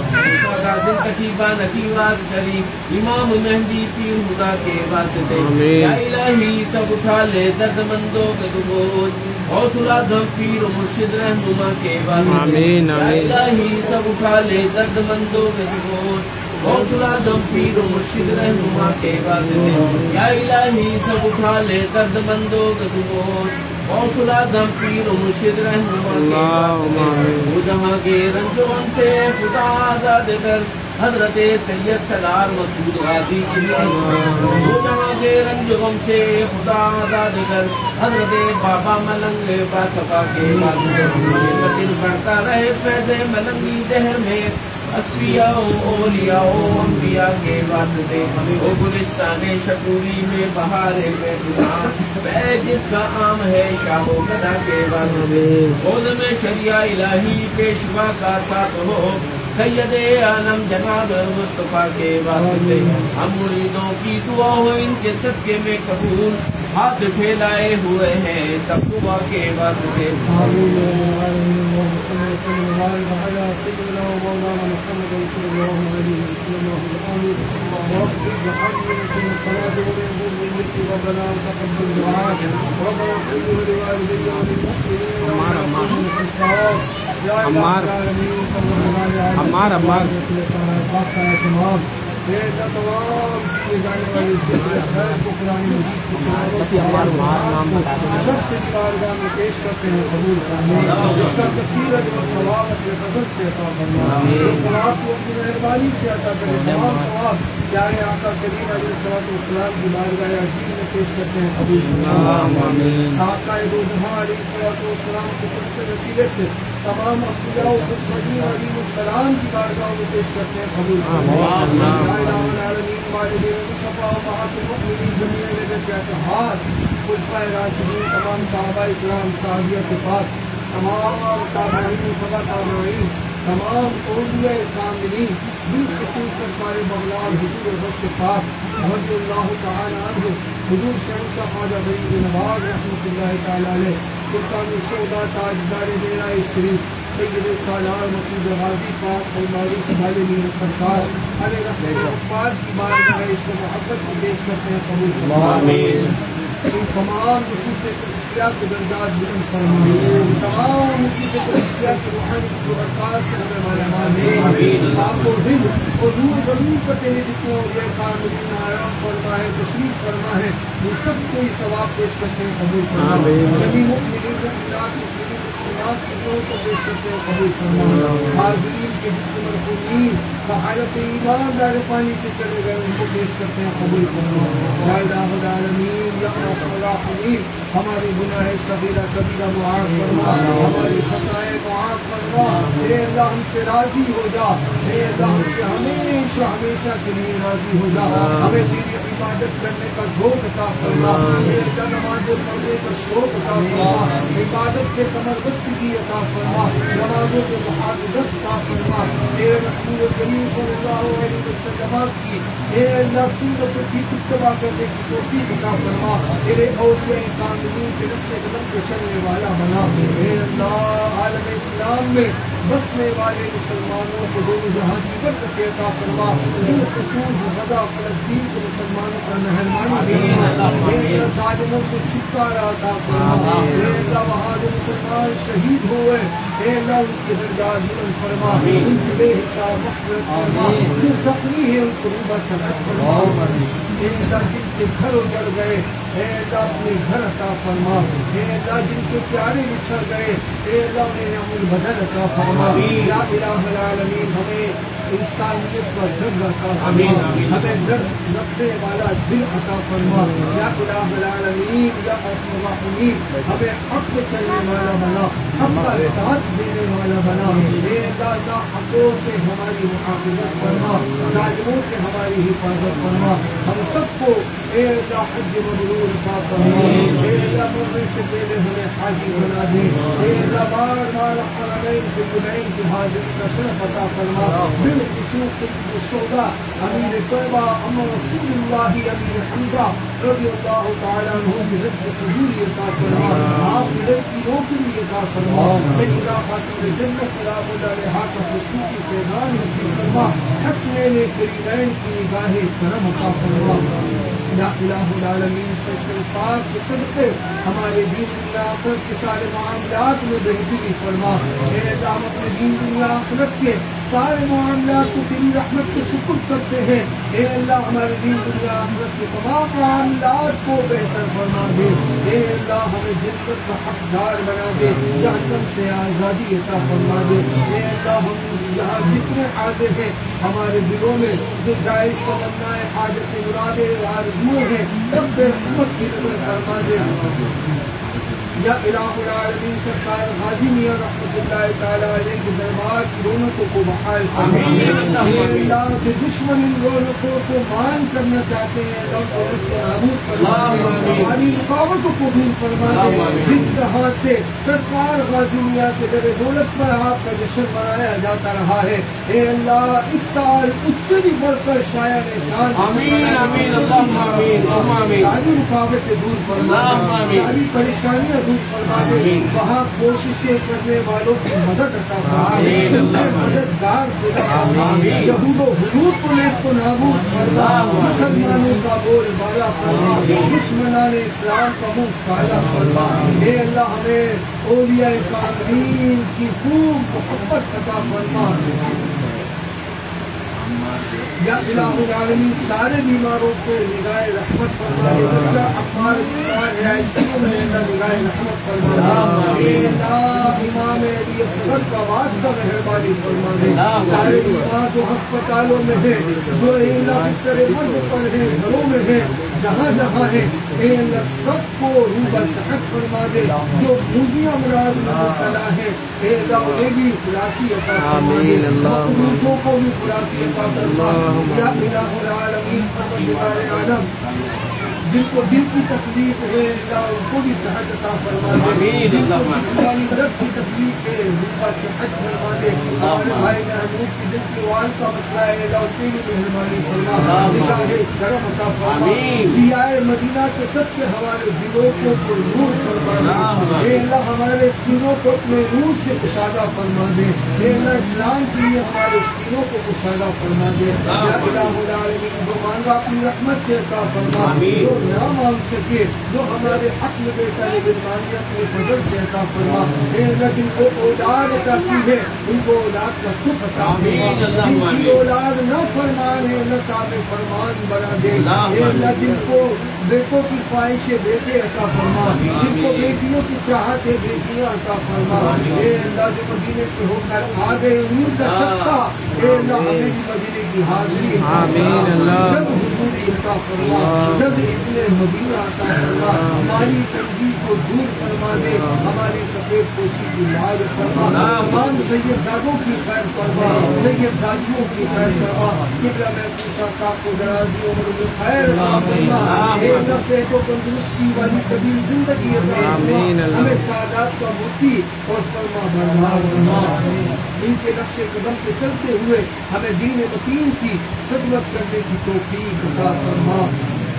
दिल तकीबा नकीवास करी इमाम मेहदी पीर हुदा के वास्ते या इलाही सब उठा ले दर्दमंदों के बोझ हौसला दम पीर मुर्शिद रहनुमा के वास्ते या इलाही सब उठा ले दर्दमंदों के बोझ हौसला दम पीर मुर्शिद रहनुमा के वास्ते या इलाही सब उठा ले दर्दमंदों के बोझ हौसला दम पीर मुर्शिद रहनुमा के जहाँ के रंजों से खुदा आजाद कर हजरत सैयद सलार मसूद गाजी की जहाँ के रंजों से खुदा आजाद कर हजरत बाबा मलंग बासफा के कठिन बढ़ता रहे फैज़े मलंगी जहर में अस्फियाओ ओलियाओ अंबिया के वास्ते ओ गुलिस्ताने शकूरी में बहारे में जिसका आम है शाहो गदा के वास्ते ओल में शरिया इलाही पेशवा का साथ हो सैयदे आलम जनाब मुस्तफा के वास्ते हम मुरीदों की दुआ हो इनके सदके में कबूल हाथ फैलाए हुए हैं सब दुआ के वास्ते पेश करते हैं कबूल इसका कसीर सवाब अपने फजल से अता फरमाए सवाब को अपनी मेहरबानी से अता करें तमाम सवाब प्यारे आका करीम अलैहिस्सलाम की बारगाह अज़ीम में पेश करते हैं कबूल आका दो जहां अलैहिस्सलाम के सदक़े वसीले से तमाम अंबिया और मुरसलीन अलैहिस्सलाम की बारगाह में पेश करते हैं कबूल तमाम साहबा इकराम साहबिया के पास तमाम ताबईन तमाम औलिया कामिलीन बिलखुसूस सरकार बगलार हुजूर बस पाक रज़ियल्लाहु तआला अन्हु हुजूर शहंशाह ख्वाजा फरीद नवाज रहमतुल्लाहि तआला अलैह सुल्तान शुहदा ताजदार मेराए शरीफ सैयद सालार मसूद गाजी पाक और मारूफ भालेनी सरकार अले रहमतुल्लाह की बारगाह इश्क मोहब्बत की पेश करते हैं कबूल आमीन तमाम नफूस कुदसियात के दर्जात बुलंद फरमाए तमाम नफूस कुदसियात के रूहानी बरकत से हमें मालामाल आमीन आपको दिल और रूह ज़मीन करते हैं जितने औलिया कामिलीन आराम फरमा है तशरीफ फरमा है वो सब कोई सवाब पेश करते हैं कबूल फरमाए जमीन मुमिनीन मुस्लिमात की दुआओं को पेश करते हैं कबूल फरमाए हाज़रीन के जितने मरहूमीन हालत ईमान दार पानी से चले गए उनको पेश करते हैं कबूल फरमाए या इलाहुल आलमीन या अर्हमर्राहिमीन हमारी गुनाह सगीरा कबीरा मुआफ़ फरमा हमारी खताएं मुआफ़ फरमा हे अल्लाह हमसे राजी हो जा हे अल्लाह हमसे हमेशा हमेशा के लिए राजी हो जा हमें तेरी इबादत करने का ज़ौक़ अता फरमा हे अल्लाह नमाज़ें पढ़ने का शौक़ अता फरमा इबादत के कमरबस्ती अता फरमा नमाज़ों के मुहाफ़िज़त अता फरमा हे रसूल करीम सल्लल्लाहु अलैहि वसल्लम की हे अल्लाह सुन्नत की इत्तिबा करने की तौफ़ीक़ अता फरमा तेरे औलिया कामिलीन के नक्शे कदम पे चलने वाला बना हे अल्लाह आलम इस्लाम में बसने वाले मुसलमानों को दोनों जहां की बरकत अता फरमा बिलखुसूस गदा फ़लस्तीन के मुसलमानों पर मेहरबानी फरमा हे अल्लाह ज़ालिमों से छुटकारा अता फरमा हे अल्लाह वहाँ जो मुसलमान शहीद हुए हे अल्लाह उनके दर्जात बुलंद फरमा उनकी बेहिसाब मग़फ़िरत फरमा जो ज़ख्मी है उनको रूबा सनत फरमा हे अल्लाह जिनके घर उजड़ गए हे अल्लाह अपने घर अता फरमा हे अल्लाह जिनके प्यारे बिछड़ गए हे अल्लाह उन्हें नेमत बदल अता फरमा या इलाहुल आलमीन हमें इंसानियत का दर्द अता फरमा हमें दर्द रखने वाला दिल अता फरमा या इलाहुल आलमीन या अर्हमर्राहिमीन हमें हक़ पे चलने वाला बना हक़ का साथ देने वाला बना हे अल्लाह नाहक़ों से हमारी मुहाफ़िज़त फरमा ज़ालिमों से हमारी हिफाज़त फरमा हम सबको हे अल्लाह हज मबरूर अता फरमा हे अल्लाह मरने से पहले हमें हाजी बना दे हे अल्लाह बार बार हरमैन कुतुबैन की हाज़िरी का शरफ़ अता फरमा बिलखुसूस सय्यिद शुहदा अमीर तौबा अम्मा रसूलुल्लाह अमीर हमज़ा रज़ियल्लाहु तआला अन्हु की रिज़्क़ हुज़ूरी अता फरमा आप रिज़्क़ की नौकरी अता फरमा सय्यदा खातून जन्नत सलामुल्लाह अलैहा का ख़ुसूसी फैज़ान नसीब फरमा हस्नैन करीमैन की निगाह करम अता फरमा या इलाहुल आलमीन पाक के सदक़े हमारे दीन दुनिया आखिरत के सारे मामलात में बेहतरी फरमा हे अल्लाह हम अपने दीन दुनिया आखिरत के सारे मामलात को तेरी रहमत के सुपुर्द करते हैं हे अल्लाह हमारे दीन दुनिया आखिरत के तमाम मामलात को बेहतर फरमा दे हे अल्लाह हमें जन्नत का हकदार बना दे जहन्नम से आज़ादी अता फरमा दे हे अल्लाह हम यहाँ जितने हाजिर हैं हमारे दिलों में जो जायज़ तमन्नाएं हाजत मुरादें आरज़ुएं हैं सब पे रहमत की नज़र फरमा दे या इलाहुल आलमीन सरकार गाजी मियां रहमतुल्लाह ताला अलैह के दरबार की रौनकों को बहाल अल्लाह के दुश्मन इन रौनकों को मान करना चाहते हैं, अल्लाह को उसको नाबूद फरमा दे, सारी रुकावटों को दूर फरमा दे। जिस तरह से सरकार गाजी मियां के दर दौलत पर आपका जश्न मनाया जाता रहा है, ए अल्लाह इस साल उससे भी बढ़कर शायद शान सारी रुकावटें दूर फरमा दे, सारी परेशानियां दूर फरमा दे। वहाँ कोशिशें करने वालों की मदद अता फरमा दे, मददगार यहूदो हुलूद पुलिस को नाबूद फरमा, मुसलमानों का बोल बाला फरमा, दुश्मनाने इस्लाम का मुंह काला फरमा। हे अल्लाह हमें औलिया कामिलीन की खूब मोहब्बत अता फरमा। या इलाहुल आलमीन सारे बीमारों पे निगाह रहमत फरमा दे, बच्चा अम्मार बीमार है ऐसी में निगाह रहमत फरमा दे। ए अल्लाह इमाम अली असगर का वास्ता मेहरबानी फरमा दे। सारे बीमार जो अस्पतालों में है, जो अल्लाह बिस्तर मर्ज पर है, घरों में है, जहाँ जहाँ है, ए अल्लाह सबको रूबा सेहत फरमा दे। जो मूजिया मुराद में मुब्तला है, ए अल्लाह उन्हें भी खुलासी अता फरमा दे, दूसरों को भी खुलासी अता फरमा। या इलाहुल आलमीन परवरदिगार आलम जिनको दिल की तकलीफ है, अल्लाह उनको भी सेहत अता फरमा दे। जिनको जिस्मानी दर्द की तकलीफ है, उनका सेहत फरमा दे। हमारे भाई महमूद की दिल की वाल का मसला है, अल्लाह उनकी भी मेहरबानी फरमा, निगाहे करम अता फरमा। सियाए मदीना के सबके हमारे दिलों को नूर फरमा दे। हे अल्लाह हमारे सीनों को अपने नूर से कुशादा फरमा दे। हे अल्लाह इस्लाम के लिए हमारे सीनों को कुशादा फरमा दे। या इलाहुल आलमीन जो मांगा अपनी रहमत से अता फरमा, जो ना मांग सके, जो हमारे हक में बेटा लेकिन मांगे अपने फजल से अता फरमा। हे अल्लाह जिनको औलाद अता की है, उनको औलाद का सुख अता फरमा। जिनकी औलाद न फरमान है, अल्लाह तामे फरमान बना दे। हे अल्लाह जिनको बेटों की ख्वाहिशें बेटे अता फरमा, जिनको बेटियों की चाहत है बेटियां अता फरमा। हे अल्लाह जो मदीने से होकर आ गए उनका सबका, हे अल्लाह हमें भी मदीने की हाजिरी जब हुजूरी अता फरमा, जब इसलिए मदीना अता फरमा। हमारी तंगी को दूर फरमा दे, हमारी सफेद पोशी की लाज फरमा, तमाम सैयदजादों की खैर फरमा, सैयदजादियों की खैर फरमा। किबला महबूब शाह साहब को दराजी उम्र में खैर अता फरमा। हे अल्लाह सेहत और तंदुरुस्ती वाली कबीर जिंदगी अता फरमा। हमें सादात का मुक्ति और फरमा बरदार फरमा। इनके नक्शे कदम पे चलते हुए हमें दीन मतीन की खिदमत करने की तौफीक अता फरमा।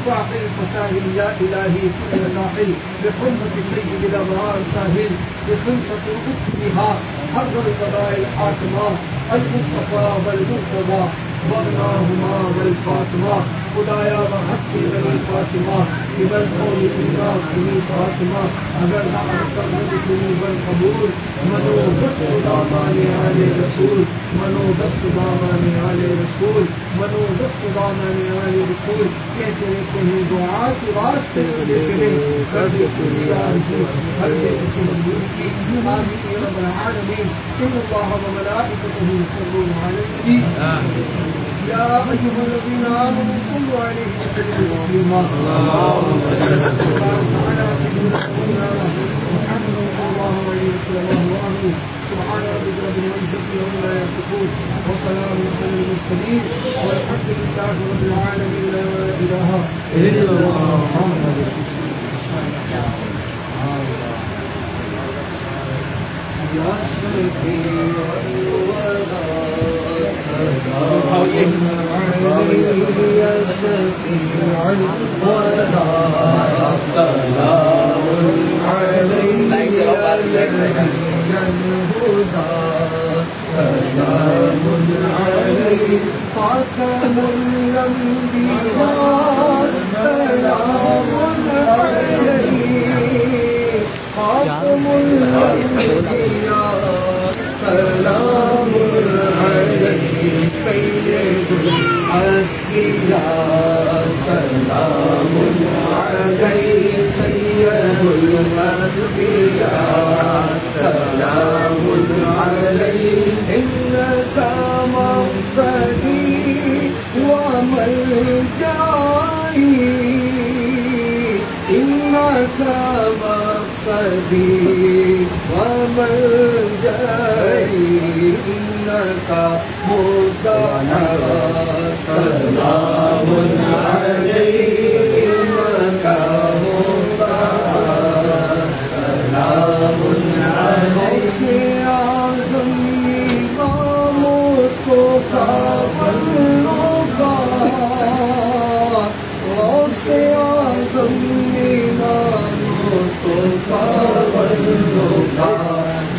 साहिल फसाहिल या इलाही कुल साहिल बिहुर्मत सय्यिद अल-अबरार साहिल बिखिलसत उख्तिहा हज़र क़बाइल आतमा अल-मुस्तफ़ा वल मुर्तज़ा वरनाहुमा वल फातिमा खुदाया व हक़ नबी फातिमा इबन कौल इल्ला कुनी फातिमा अगर ना करद कुनी वल कबूल मनो दस्त दामाने आले रसूल मनो दस्त दामाने आले रसूल मनो दस्त दामाने आले रसूल कहते रहते हैं दुआ के वास्ते लेते हैं कर दे पूरी आरज़ू हर दे किसी मंजूर की आमीन या रब्बल आलमीन। इन्नल्लाह व मलाइकतहु युसल्लूना अलैहि या अय्युहल्लज़ीना आमनू सल्लू अलैहि व सल्लिमू तस्लीमा। अल्लाहुम्मा सल्लि अला सय्यिदिना मुहम्मद सल्लल्लाहु अलैहि वसल्लम व आलिहि सुब्हान रब्बिका रब्बिल इज़्ज़ति अम्मा यसिफून व सलामुन अलल मुरसलीन वल्हम्दुलिल्लाहि रब्बिल आलमीन। ला इलाहा इल्लल्लाह मुहम्मदुर रसूलुल्लाह। या शफीअल वरा या शफीअल वरा सलामुन अलैका हुदा सलामुन अलैका फातिमुल अंबिया सलामुन अलैका फातिमुल अंबिया सलामुन अलैका सय्यदुल अस्किया सलामुन अलैका सय्यदुल अस्किया सलामुन अलैका इन्नका मक़सदी व मलजाई इन्नका मक़सदी व मलजई इन्नका मुर्तज़ा सलामुन अलैहि इन्नका मुर्तज़ा सलामुन अलैहि आज़म मुस्तफ़ा बल्लोगा गौसे आज़म मुस्तफ़ा बल्लोगा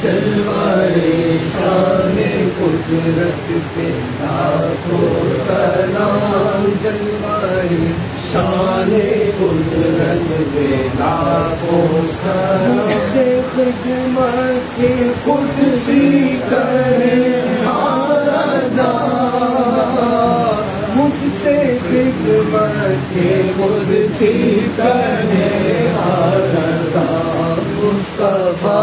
जलवाए शान कुदरत पे लाखों सलाम जलवाए शान कुदरत पे लाखों सलाम से खिदमत कुदसी करे आरज़ा मुझसे खिदमत कुदसी करे आरज़ा मुस्तफ़ा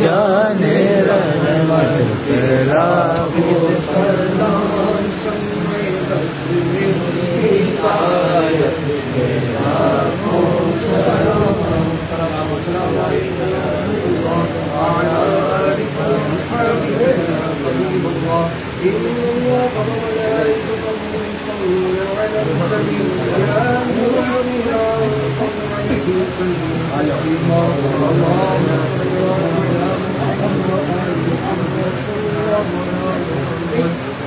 जाने रहमत तेरा हो सलाम शम्मे रस्मी हिदायत तेरा हो सलाम सलाम सलाम अलैकुम वअला आलिहि वसहबिहि इन्नल्लाह व मलाइकतहु युसल्लूना अलन नबी या अय्युहल्लज़ीना आमनू सल्लू अलैहि वसल्लिमू तस्लीमा अल्लाहुम्मा सल्लि अला मुहम्मद व आलि मुहम्मद सल्लल्लाहु अलैहि वसल्लम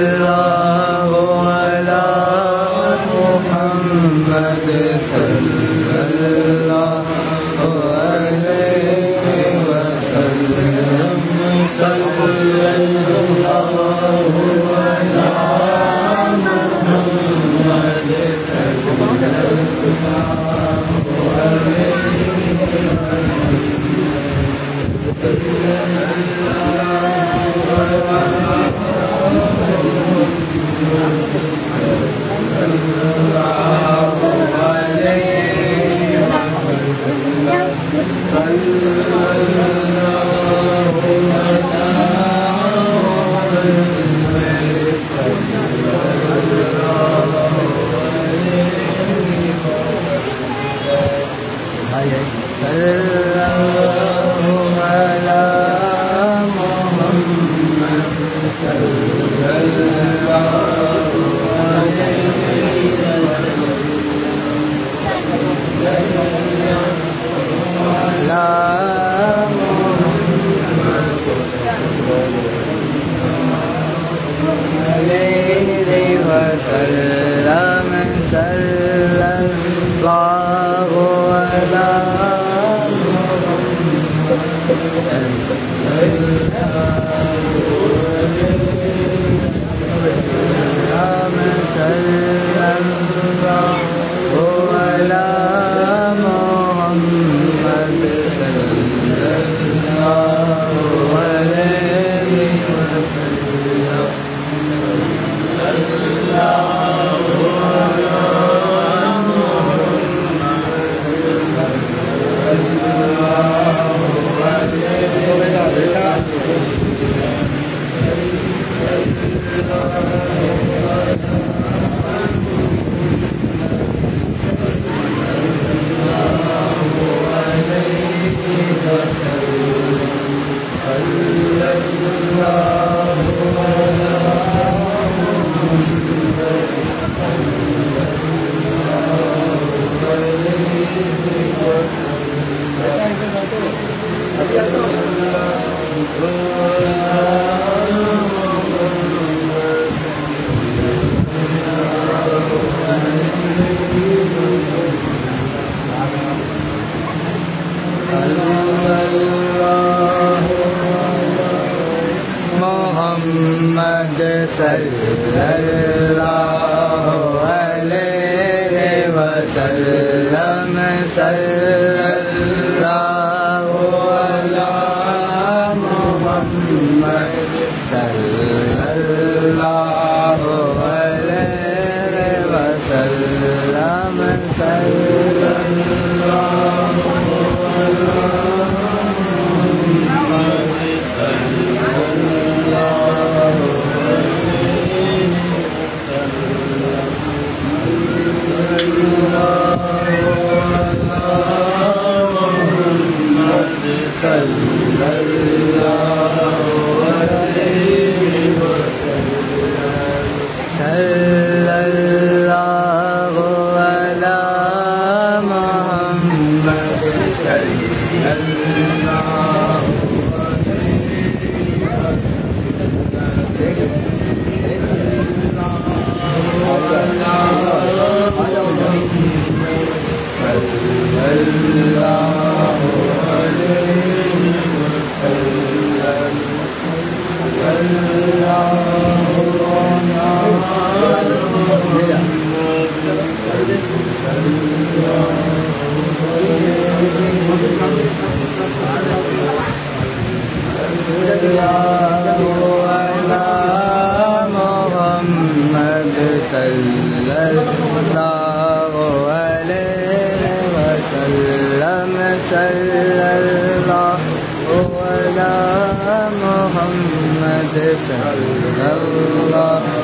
सल्लल्लाहु अलैहि सल्लल्लाहु अलैहि वसल्लम सल्लल्लाहु अला मुहम्मद सल्लल्लाहु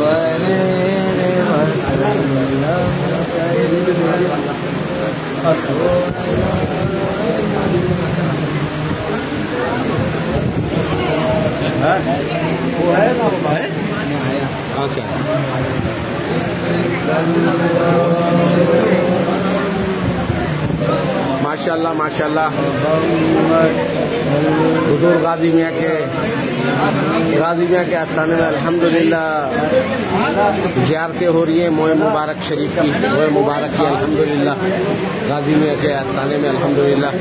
अलैहि वसल्लम सल्लल्लाहु माशाल्लाह माशाल्लाह हुजूर गाजी मियाँ के आस्थाने में अल्हम्दुलिल्लाह ज़ियारतें हो रही हैं। मोए मुबारक शरीफ की मोए मुबारक की अल्हम्दुलिल्लाह गाजी मियाँ के आस्थाने में अल्हम्दुलिल्लाह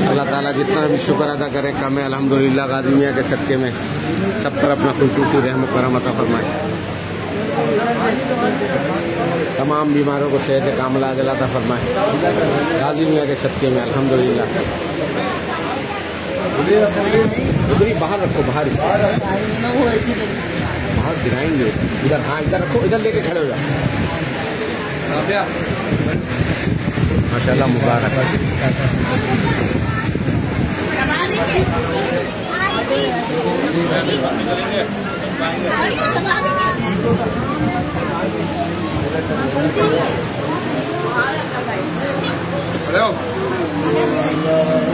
अल्लाह ताला जितना भी शुक्र अदा करे कम है अल्हम्दुलिल्लाह गाजी मियाँ के सदक़े में सब पर अपना खुसूसी रहमत करम अता फरमाए। तमाम बीमारों को सेहत कामला अता फरमाए गाजी मियाँ के सदक़े में अल्हम्दुलिल्लाह। उधर ही बाहर रखो बाहर गिराएंगे इधर। हाँ इधर रखो इधर लेके खड़े हो जाओ। माशाल्लाह मुबारक।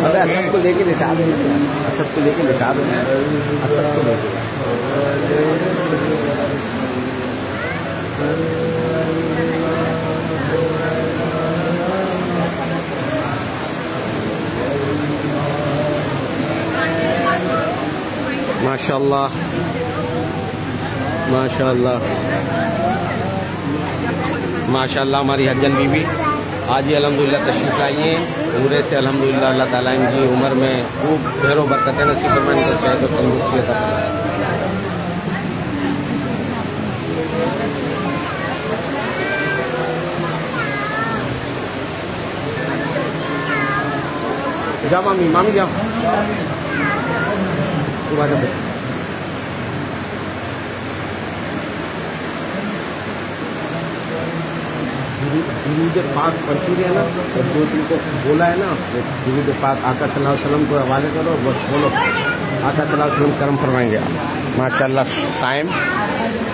अबे असद को लेके लिटा दो, असद को लेके लिटा दो, असद को लेके। माशाल्लाह माशाल्लाह माशाल्लाह। हमारी हज्जन बीबी आज ही अल्हम्दुलिल्लाह तशरीफ लाई हैं उम्रे से अल्हम्दुलिल्लाह। अल्लाह ताला इनकी उम्र में खूब ढेरों बरकतें नसीब फरमाए, इनको सेहत और तंदुरुस्ती अता फरमाए। जाओ मामी मामी जाओ दुरूद पाक पढ़ती है ना, और जो तुमको बोला है ना दुरूद पाक आका सल्लल्लाहु अलैहि वसल्लम को हवाले करो, बस बोलो आका सल्लल्लाहु अलैहि वसल्लम करम फरमाएंगे। माशाल्लाह साइम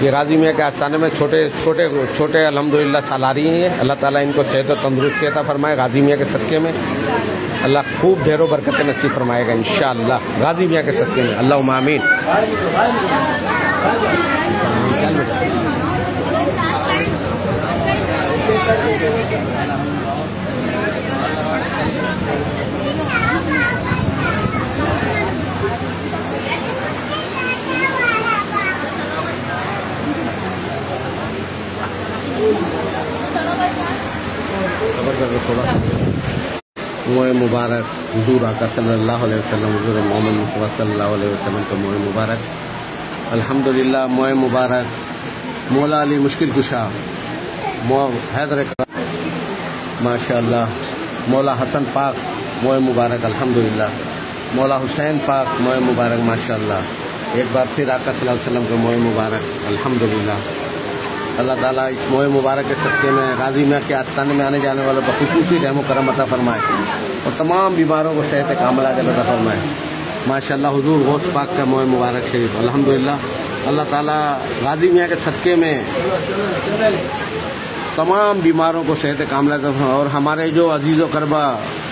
ये गाजी मियाँ के आस्थाने में छोटे छोटे छोटे अल्हम्दुलिल्लाह सालारी हैं। अल्लाह ताला इनको सेहत और तंदुरुस्ती अता फरमाए। गाजी मियाँ के सदक़े में अल्लाह खूब ढेरों बरकतें नसीब फरमाएगा इंशाअल्लाह गाजी मियाँ के सदक़े में। अल्लाहुम्मा आमीन। थोड़ा मोए मुबारक हुजूर आका सल्लल्लाहु अलैहि वसल्लम, हुजूर मोहम्मद मुस्तफा सल्लल्लाहु अलैहि वसल्लम का मोए मुबारक अल्हम्दुलिल्लाह मोए मुबारक मौला अली मुश्किल कुशा हैदर माशाअल्लाह मौला हसन पाक मोए मुबारक अल्हम्दुलिल्लाह मौला हुसैन पाक मोए मुबारक माशाअल्लाह। एक बार फिर आका सल्लल्लाहु अलैहि वसल्लम को मोए मुबारक अल्हम्दुलिल्लाह। अल्लाह ताला इस मोए मुबारक के सदक़े में गाजी मियां के आस्थाने में आने जाने वालों पर खुसूसी रहम करम अता फरमाए और तमाम बीमारों को सेहत कामिला अता फरमाए माशाअल्लाह। हुजूर गौस पाक का मोए मुबारक शरीफ अल्हम्दुलिल्लाह। अल्लाह ताला गाजी मियां के सदक़े में तमाम बीमारों को सेहत कामिला अता फरमाए और हमारे जो अजीज़ व करबा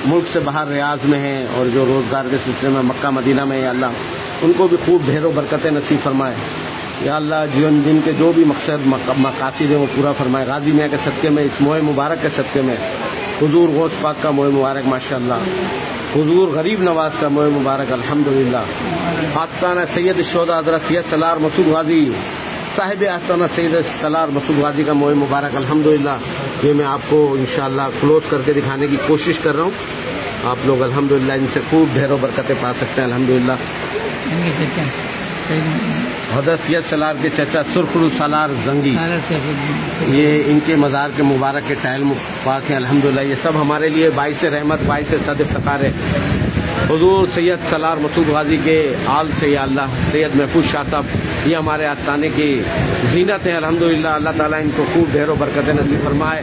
मुल्क से बाहर रियाज में हैं और जो रोज़गार के सिलसिले में मक्का मदीना में, या अल्लाह उनको भी खूब ढेरों बरकतें नसीब फरमाए। या अल्लाह जीवन जिनके जो भी मकसद मकासिद है वो पूरा फरमाए। गाजी मियां के सदक़े में इस मोए मुबारक के सदक़े में हुजूर गौस पाक का मोए मुबारक माशाअल्लाह। हुजूर गरीब नवाज का मोए मुबारक अल्हम्दुलिल्लाह। आस्ताना सैयद शोदा हज़रत सैयद सलार मसूद गाजी साहिब आस्ताना सैयद सलार मसूद गाजी का मोए मुबारक अल्हम्दुलिल्लाह। ये मैं आपको इंशाअल्लाह क्लोज करके दिखाने की कोशिश कर रहा हूँ। आप लोग अल्हम्दुलिल्लाह इनसे खूब ढेरों बरकतें पा सकते हैं अल्हम्दुलिल्लाह। हज़रत सैयद सलार के चचा सुरखरू सलार जंगी, ये इनके मज़ार के मुबारक के टाइल पाक हैं अल्हम्दुलिल्लाह। ये सब हमारे लिए बाइस रहमत बाइस सद इफ्तिखार है। हुजूर सैयद सलार मसूद गाजी के आल से या अल्लाह सैयद महफूज शाह साहब ये हमारे आस्थाने की जीनत है अल्हम्दुलिल्लाह। अल्लाह ताला इनको खूब ढेरों बरकतें नसीब फरमाए,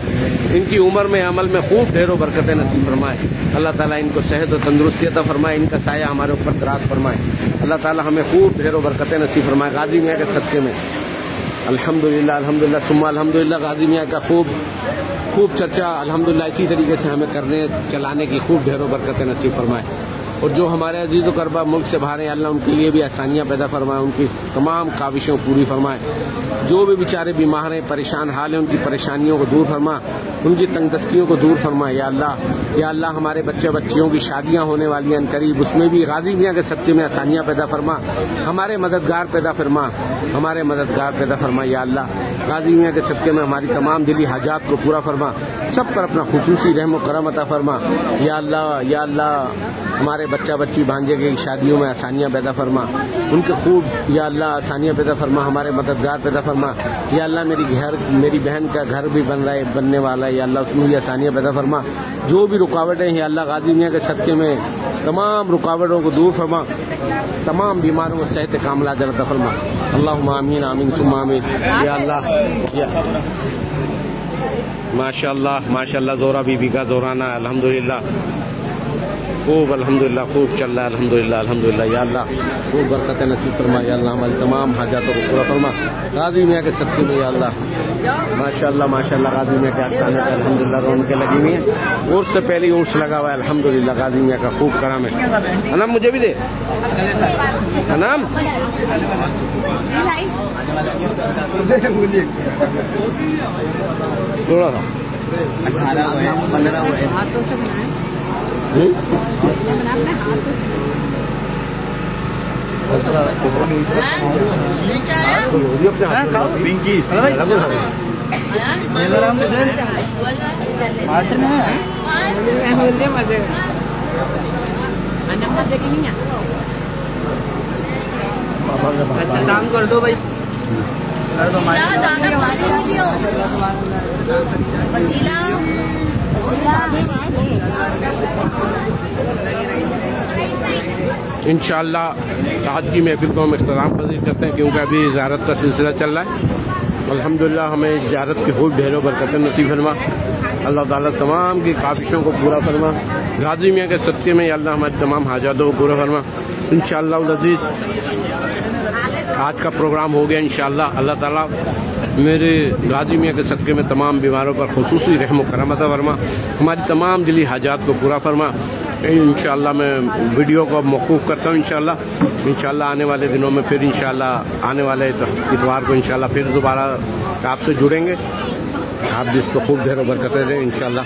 इनकी उम्र में अमल में खूब ढेरों बरकतें नसीब फरमाए। अल्लाह ताला इनको सेहत और तंदुरुस्ती अता फरमाए, इनका साया हमारे ऊपर दराज फरमाए। अल्लाह ताला हमें खूब ढेरों बरकतें नसीब फरमाए गाजी मियां के सदक़े में अल्हम्दुलिल्लाह अल्हम्दुलिल्लाह सुम्मा अल्हम्दुलिल्लाह। गाजी मियां का खूब चर्चा अल्हम्दुलिल्लाह इसी तरीके से हमें करने चलाने की खूब ढेरों बरकतें नसीब फरमाए। और जो हमारे अजीज़ व करबा मुल्क से बाहर हैं अल्लाह उनके लिए भी आसानियाँ पैदा फरमाए, उनकी तमाम काविशों पूरी फरमाए। जो भी बेचारे बीमार हैं परेशान हाल हैं उनकी परेशानियों को दूर फरमा, उनकी तंगदस्तियों को दूर फरमाए। या अल्लाह हमारे बच्चे बच्चियों की शादियाँ होने वाली हैं करीब, उसमें भी गाजी मियां के सदक़े में आसानियाँ पैदा फरमा, हमारे मददगार पैदा फरमा, हमारे मददगार पैदा फरमा। या अल्लाह गाजी मियां के सदक़े में हमारी तमाम दिली हाजात को पूरा फरमा, सब पर अपना खुसूसी रहम व करम अता फरमा। या अल्लाह हमारे बच्चा बच्ची भांजे की शादियों में आसानियाँ पैदा फरमा, उनके खूब या अल्लाह आसानियाँ पैदा फरमा, हमारे मददगार पैदा फरमा। या अल्लाह मेरी बहन का घर भी बनने वाला है, या अल्लाह उसमें भी आसानियाँ पैदा फरमा। जो भी रुकावटें हैं या अल्लाह गाजी मियां के सदक़े में तमाम रुकावटों को दूर फरमा, तमाम बीमारों को सेहत कामिला अता फरमा। अल्लाहुम्मा आमीन आमीन सुम्मा आमीन। या अल्लाह माशाअल्लाह माशाअल्लाह ज़ोरा बीबी का ज़ोराना अल्हम्दुलिल्लाह खूब अल्हम्दुलिल्लाह खूब चल रहा है अल्हम्दुलिल्लाह अल्हम्दुलिल्लाह। या अल्लाह खूब बरकत नसीब फरमा, या अल्लाह हमारी तमाम हाजातों को पूरा फरमा गाजी मियां के सदक़े में। या अल्लाह माशाअल्लाह माशाअल्लाह गाजी मियां के आस्थाने पर अल्हम्दुलिल्लाह रौनकें लगी हुई हैं। उर्स से पहले उर्स लगा हुआ है अल्हम्दुलिल्लाह। गाजी मियां का खूब करम है। अनाम मुझे भी दे अनाम थोड़ा सा 18 हुए 15 हुए हाथों से बनाए दाम कर दो भाई, कर दो वसीला इंशाअल्लाह आज की महफिल को हम इख्तिताम पजीर करते हैं क्योंकि अभी ज़ियारत का सिलसिला चल रहा है। अल्हम्दुलिल्लाह हमें ज़ियारत की खूब ढेरों बरकतें नसीब फरमा, अल्लाह ताला तमाम की ख्वाहिशों को पूरा फरमा। गाजी मियां के सदक़े में या अल्लाह हमारी तमाम हाजातों को पूरा फरमा। इंशाअल्लाह अज़ीज़ आज का प्रोग्राम हो गया इंशाअल्लाह। अल्लाह ताला मेरे गाजी मियां के सदक़े में तमाम बीमारों पर खुसूसी रहम व करम अता फरमा, हमारी तमाम दिली हाजात को पूरा फरमा। इंशाअल्लाह मैं वीडियो को मौकूफ़ करता हूँ। इंशाअल्लाह आने वाले दिनों में फिर इंशाअल्लाह आने वाले इतवार को इंशाअल्लाह फिर दोबारा आपसे जुड़ेंगे। आप जिसको खूब ढेरों बरकतें दें इंशाअल्लाह।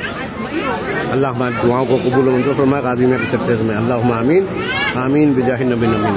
अल्लाह हमारी दुआओं को कबूल मंजूर फरमाए गाजी मियां के सदक़े में। अल्लाहुम्मा आमीन आमीन बिजाहि नबी नबी।